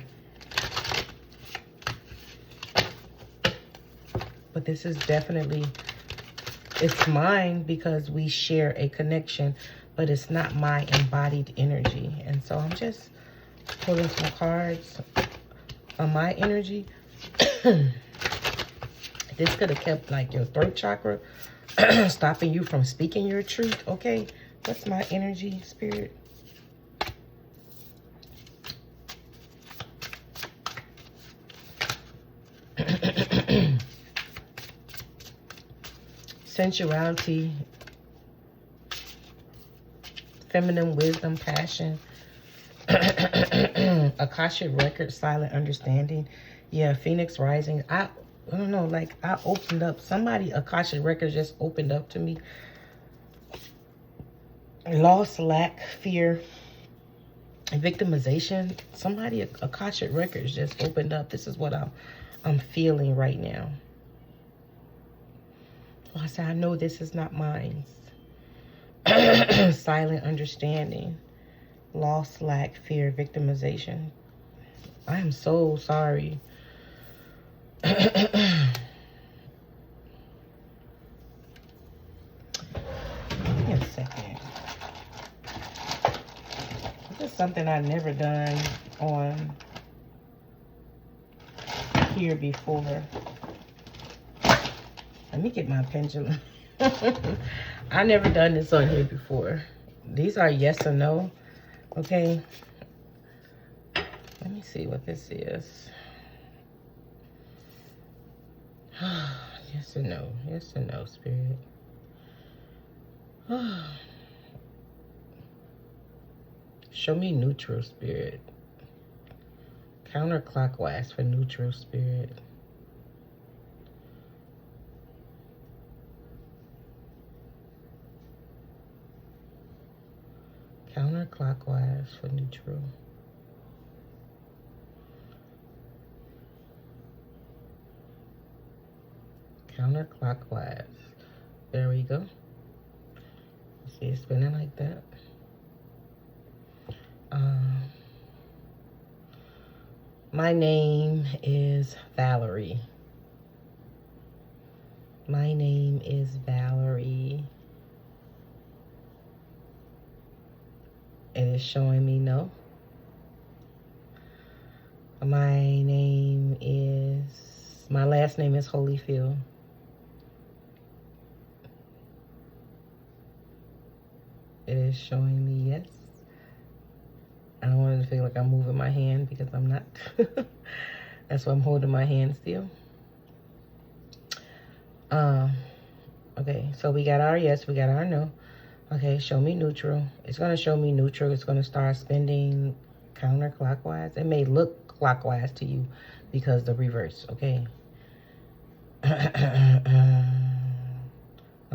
But this is definitely, it's mine because we share a connection, but it's not my embodied energy. And so I'm just pulling some cards on my energy. This could have kept like your throat chakra, stopping you from speaking your truth, okay? What's my energy, Spirit? Sensuality, feminine wisdom, passion, Akashic record, silent understanding. Yeah, Phoenix rising. I don't know, like I opened up, somebody Akashic records just opened up to me. Loss, lack, fear, victimization. Somebody Akashic records just opened up. This is what I'm feeling right now. So I said, I know this is not mine. Silent understanding. Loss, lack, fear, victimization. I am so sorry. Give me a second. This is something I've never done on here before. Let me get my pendulum. I never done this on here before. These are yes or no. Okay. Let me see what this is. Yes or no. Yes or no, Spirit. Show me neutral, Spirit. Counterclockwise for neutral, Spirit. Counterclockwise for neutral. Counterclockwise. There we go. See it spinning like that. My name is Valerie. My name is Valerie. It is showing me no. My last name is Holyfield. It is showing me yes. I don't want it to feel like I'm moving my hand because I'm not. That's why I'm holding my hand still. Okay, so we got our yes, we got our no. Okay, show me neutral. It's going to show me neutral. It's going to start spinning counterclockwise. It may look clockwise to you because the reverse, okay?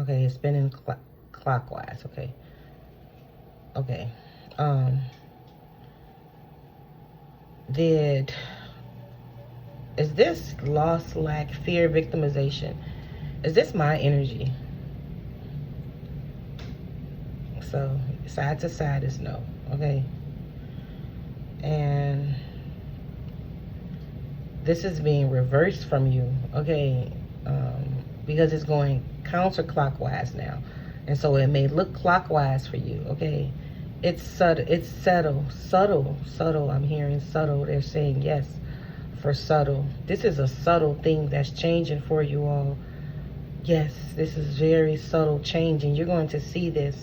Okay, it's spinning clockwise. Okay. Okay. Did Is this loss, lack, fear, victimization? Is this my energy? So side to side is no. Okay. And this is being reversed from you. Okay. Because it's going counterclockwise now. And so it may look clockwise for you. Okay. It's subtle. It's subtle. I'm hearing subtle. They're saying yes for subtle. This is a subtle thing that's changing for you all. Yes, this is very subtle changing. You're going to see this.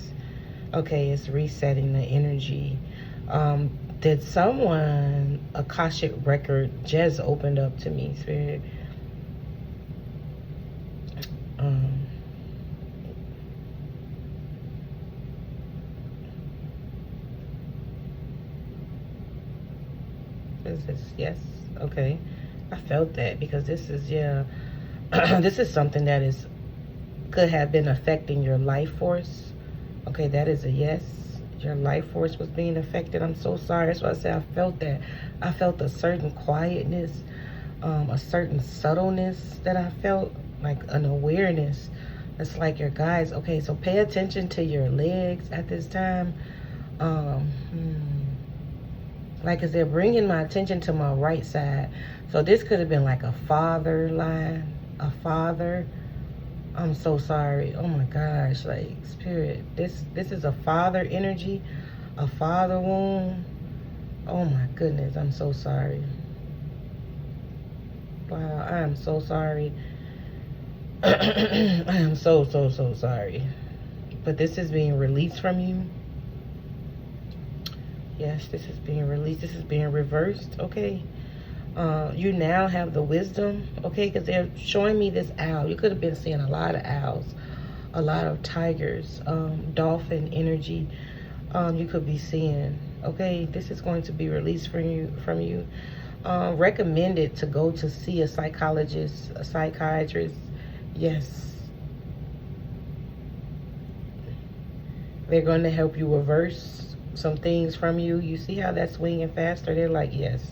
Okay, it's resetting the energy. Did someone, Akashic record just opened up to me, Spirit? Is this? Yes. Okay. I felt that because this is, yeah, this is something that could have been affecting your life force. Okay, that is a yes. Your life force was being affected. I'm so sorry. That's why I said I felt that. I felt a certain quietness, a certain subtleness that I felt, like an awareness. It's like your guys. Okay, so pay attention to your legs at this time. Like, as they're bringing my attention to my right side. So this could have been like a father line, a father. I'm so sorry. Oh my gosh, like, Spirit, this is a father energy, a father wound. Oh my goodness, I'm so sorry. Wow, I am so sorry. I am so sorry. But this is being released from you. Yes, this is being released. This is being reversed, okay? You now have the wisdom, okay? Because they're showing me this owl. You could have been seeing a lot of owls, a lot of tigers, dolphin energy. You could be seeing, okay? This is going to be released from you. Recommended to go to see a psychologist, a psychiatrist. Yes. They're going to help you reverse some things from you. You see how that's swinging faster? They're like, yes,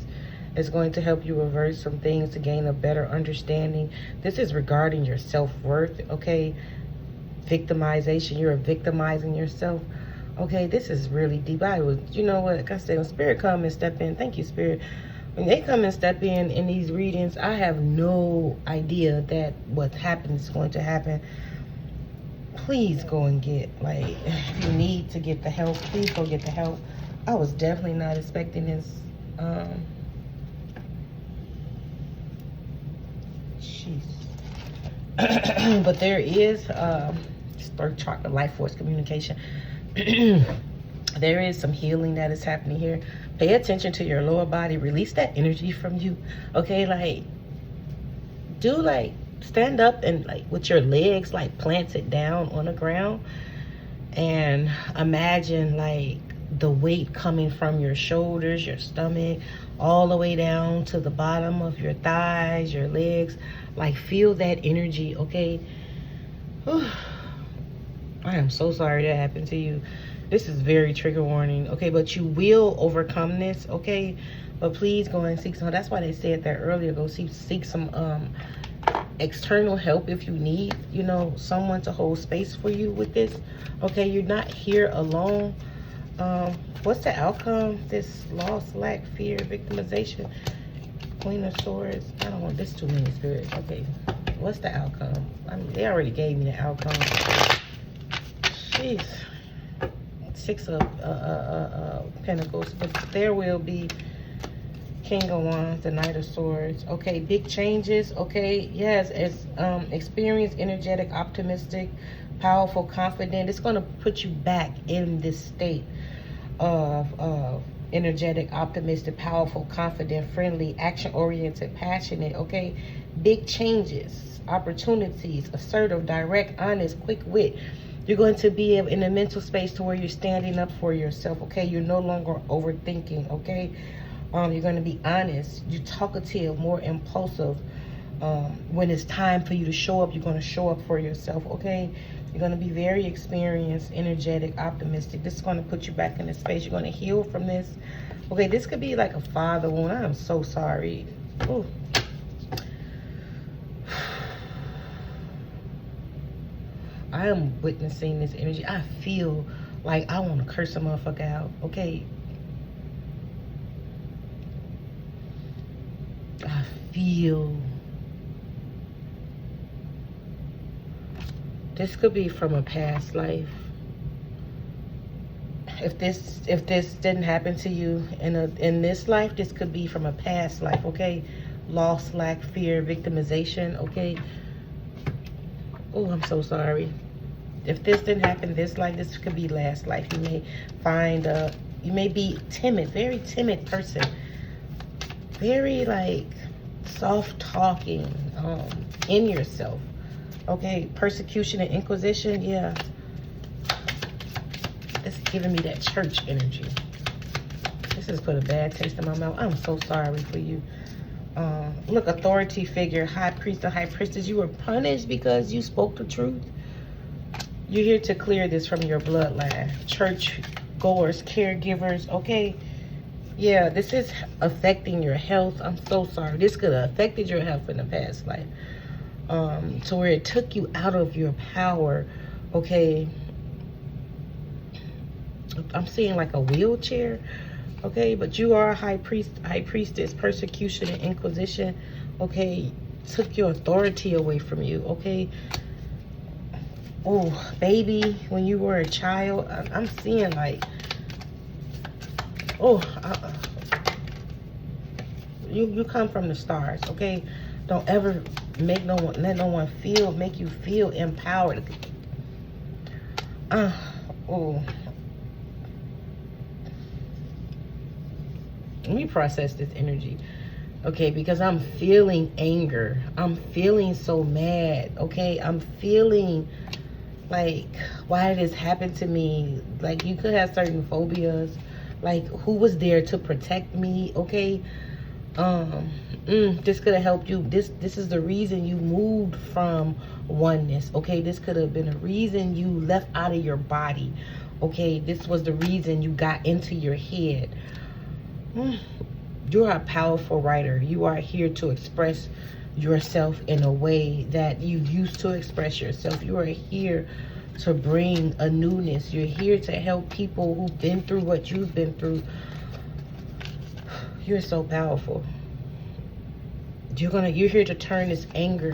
it's going to help you reverse some things to gain a better understanding. This is regarding your self-worth, okay? Victimization. You're victimizing yourself. Okay, this is really deep. You know what? Like I said, when Spirit come and step in, thank you, Spirit. When they come and step in these readings, I have no idea that what happens is going to happen. Please go and get, like, if you need to get the help, please go get the help. I was definitely not expecting this. Jeez. But there is birth chart, the life force communication. There is some healing that is happening here. Pay attention to your lower body. Release that energy from you. Okay, like, do, like, stand up and, like, with your legs, like, planted down on the ground, and imagine, like, the weight coming from your shoulders, your stomach, all the way down to the bottom of your thighs, your legs. Like, feel that energy, okay? I am so sorry that happened to you. This is very trigger warning, okay? But you will overcome this, okay? But please go and seek some. That's why they said that earlier. Go seek some external help if you need, you know, someone to hold space for you with this. Okay, you're not here alone. What's the outcome? This loss, lack, fear, victimization, Queen of Swords. I don't want this too many spirits. Okay, what's the outcome? I mean, they already gave me the outcome. Jeez. Six of Pentacles, but there will be King of Wands, the Knight of Swords. Okay, big changes. Okay, yes, it's experienced, energetic, optimistic, powerful, confident. It's going to put you back in this state of energetic, optimistic, powerful, confident, friendly, action-oriented, passionate. Okay, big changes, opportunities, assertive, direct, honest, quick wit. You're going to be in a mental space to where you're standing up for yourself. Okay, you're no longer overthinking. Okay. You're going to be honest. You're talkative, more impulsive. When it's time for you to show up, you're going to show up for yourself, okay? You're going to be very experienced, energetic, optimistic. This is going to put you back in the space. You're going to heal from this. Okay, this could be like a father wound. I am so sorry. Ooh. I am witnessing this energy. I feel like I want to curse a motherfucker out. Okay. I feel this could be from a past life. If this didn't happen to you in this life, this could be from a past life. Okay, loss, lack, fear, victimization. Okay. Oh, I'm so sorry. If this didn't happen this life, this could be last life. You may find you may be timid, very timid person, very like soft talking in yourself. Okay, persecution and inquisition. Yeah, it's giving me that church energy. This has put a bad taste in my mouth. I'm so sorry for you. Look, authority figure, high priest or high priestess, you were punished because you spoke the truth. You're here to clear this from your bloodline. Church goers, caregivers, okay? Yeah, this is affecting your health. I'm so sorry. This could have affected your health in the past life. To where it took you out of your power, okay? I'm seeing like a wheelchair, okay? But you are a high priestess, persecution and inquisition, okay? Took your authority away from you, okay? Oh, baby, when you were a child, I'm seeing like, oh, you come from the stars, okay? Don't ever let no one make you feel empowered. Oh. Let me process this energy, okay? Because I'm feeling anger. I'm feeling so mad, okay? I'm feeling like, why did this happen to me? Like, you could have certain phobias. Like, who was there to protect me, okay? This could have helped you. This is the reason you moved from oneness, okay? This could have been a reason you left out of your body, okay? This was the reason you got into your head. You are a powerful writer. You are here to express yourself in a way that you used to express yourself. You are here to bring a newness. You're here to help people who've been through what you've been through. You're so powerful. You're here to turn this anger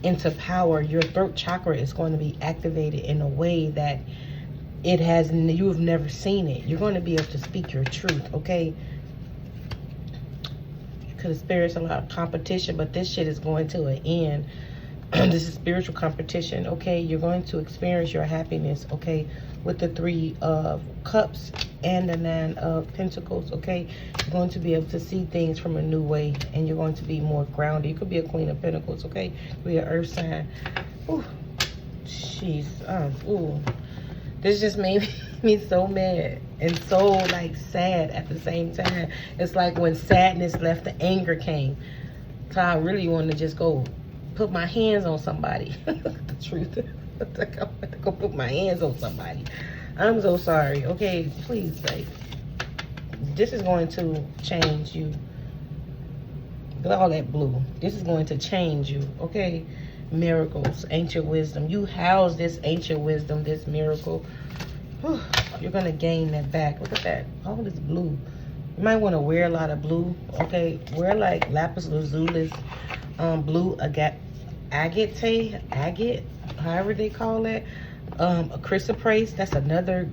into power. Your throat chakra is going to be activated in a way that you have never seen it. You're going to be able to speak your truth, okay? Could experience a lot of competition, but this shit is going to an end. This is spiritual competition, okay? You're going to experience your happiness, okay, with the 3 of Cups and the 9 of Pentacles, okay? You're going to be able to see things from a new way, and you're going to be more grounded. You could be a Queen of Pentacles, okay? Be an Earth sign. Ooh, jeez. Ooh, this just made me so mad and so like sad at the same time. It's like when sadness left, the anger came. So I really want to just go put my hands on somebody. The truth. I want to go put my hands on somebody. I'm so sorry. Okay, please, like, this is going to change you. Look at all that blue. This is going to change you, okay? Miracles, ancient wisdom. You house this ancient wisdom, this miracle. Whew, you're going to gain that back. Look at that. All this blue. You might want to wear a lot of blue, okay? Wear like lapis lazuli, blue agate, however they call it. A chrysoprase, that's another,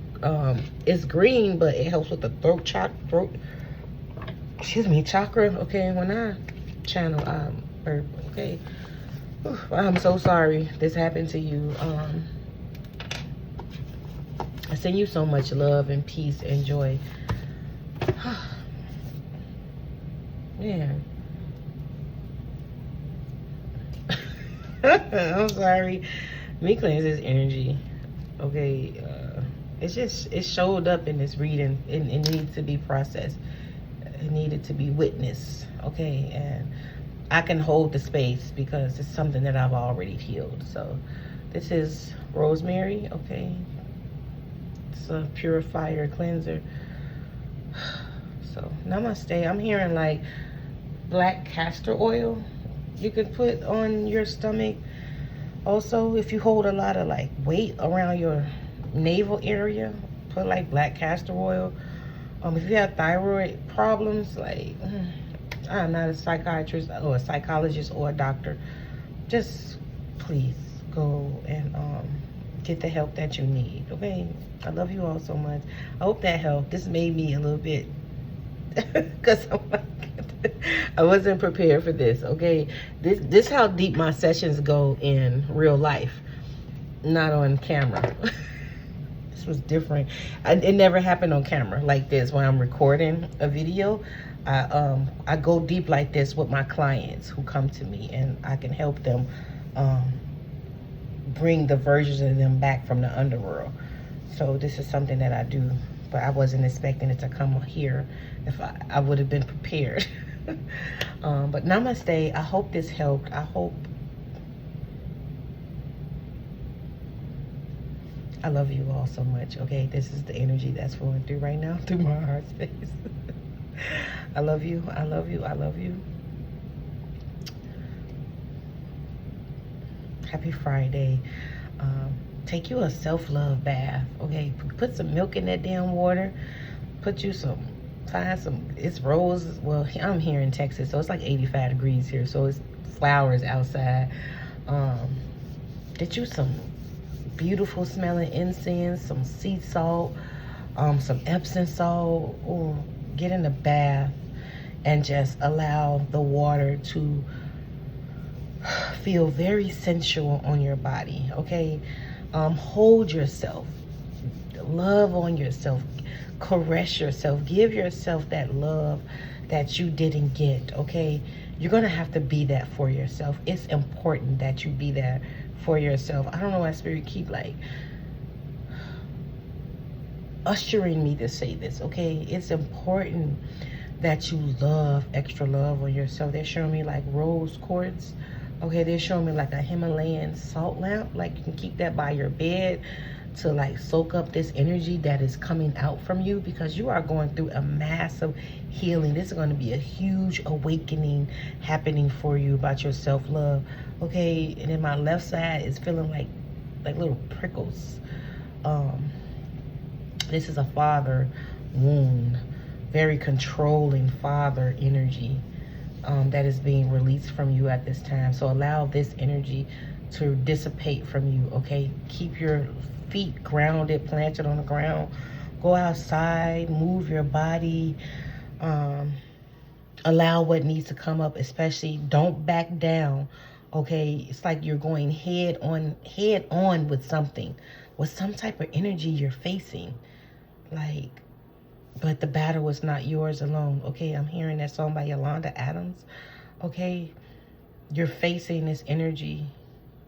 it's green, but it helps with the throat chakra, okay? When I channel herb, okay? Whew, I'm so sorry this happened to you. I send you so much love and peace and joy. Man. I'm sorry. Let me cleanse this energy. Okay. It showed up in this reading. It needs to be processed. It needed to be witnessed. Okay. And I can hold the space because it's something that I've already healed. So This is rosemary, okay? It's a purifier, cleanser. So, namaste. I'm hearing like black castor oil you could put on your stomach. Also, if you hold a lot of like weight around your navel area, put like black castor oil. If you have thyroid problems, like, I'm not a psychiatrist or a psychologist or a doctor, just please go and get the help that you need, okay? I love you all so much. I hope that helped. This made me a little bit, because I'm like, I wasn't prepared for this, okay? This how deep my sessions go in real life, not on camera. This was different. It never happened on camera like this. When I'm recording a video, I go deep like this with my clients who come to me, and I can help them bring the versions of them back from the underworld. So this is something that I do, but I wasn't expecting it to come here. If I would have been prepared. But namaste. I hope this helped. I love you all so much, okay? This is the energy that's flowing through right now, through my heart space. I love you, I love you, I love you. Happy Friday. Take you a self-love bath, okay? Put some milk in that damn water. Put you find some, it's roses. Well, I'm here in Texas, so it's like 85 degrees here, so it's flowers outside. Get you some beautiful smelling incense, some sea salt, some Epsom salt, or get in the bath and just allow the water to feel very sensual on your body, okay? Hold yourself, love on yourself, caress yourself, give yourself that love that you didn't get, okay? You're gonna have to be that for yourself. It's important that you be that for yourself. I don't know why Spirit keep like ushering me to say this, okay? It's important that you love, extra love on yourself. They're showing me like rose quartz, okay? They're showing me like a Himalayan salt lamp, like you can keep that by your bed to like soak up this energy that is coming out from you, because you are going through a massive healing. This is going to be a huge awakening happening for you about your self-love, okay? And then my left side is feeling like little prickles. This is a father wound, very controlling father energy that is being released from you at this time. So allow this energy to dissipate from you, okay? Keep your feet grounded, planted on the ground. Go outside, move your body. Allow what needs to come up, especially don't back down, okay? It's like you're going head on with something, with some type of energy you're facing, like, but the battle is not yours alone, okay? I'm hearing that song by Yolanda Adams, okay? You're facing this energy.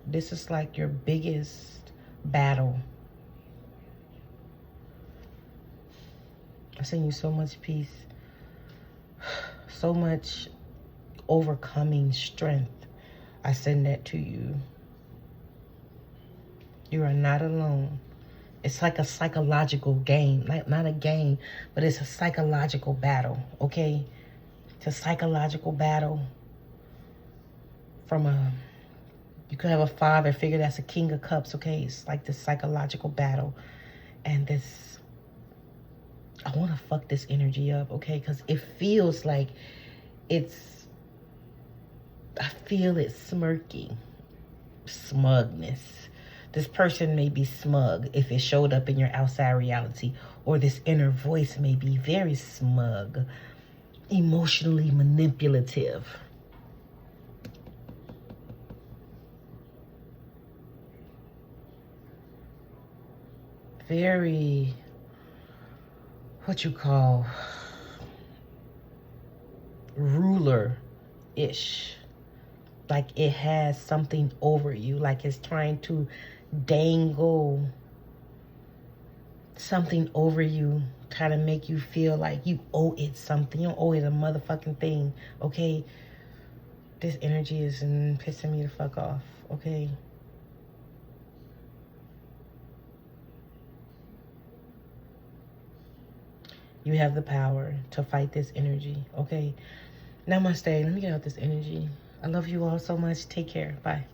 This is like your biggest battle. I send you so much peace, so much overcoming strength. I send that to you. You are not alone. It's like a psychological game, like not a game, but it's a psychological battle, okay? It's a psychological battle from you could have a father figure that's a king of cups, okay? It's like this psychological battle. And this, I want to fuck this energy up, okay? Because it feels like I feel it smirking, smugness. This person may be smug if it showed up in your outside reality, or this inner voice may be very smug, emotionally manipulative. Very, what you call, ruler-ish. Like it has something over you, like it's trying to dangle something over you, try to make you feel like you owe it something. You don't owe it a motherfucking thing, okay? This energy is pissing me the fuck off, okay? You have the power to fight this energy, okay? Namaste. Let me get out this energy. I love you all so much. Take care. Bye.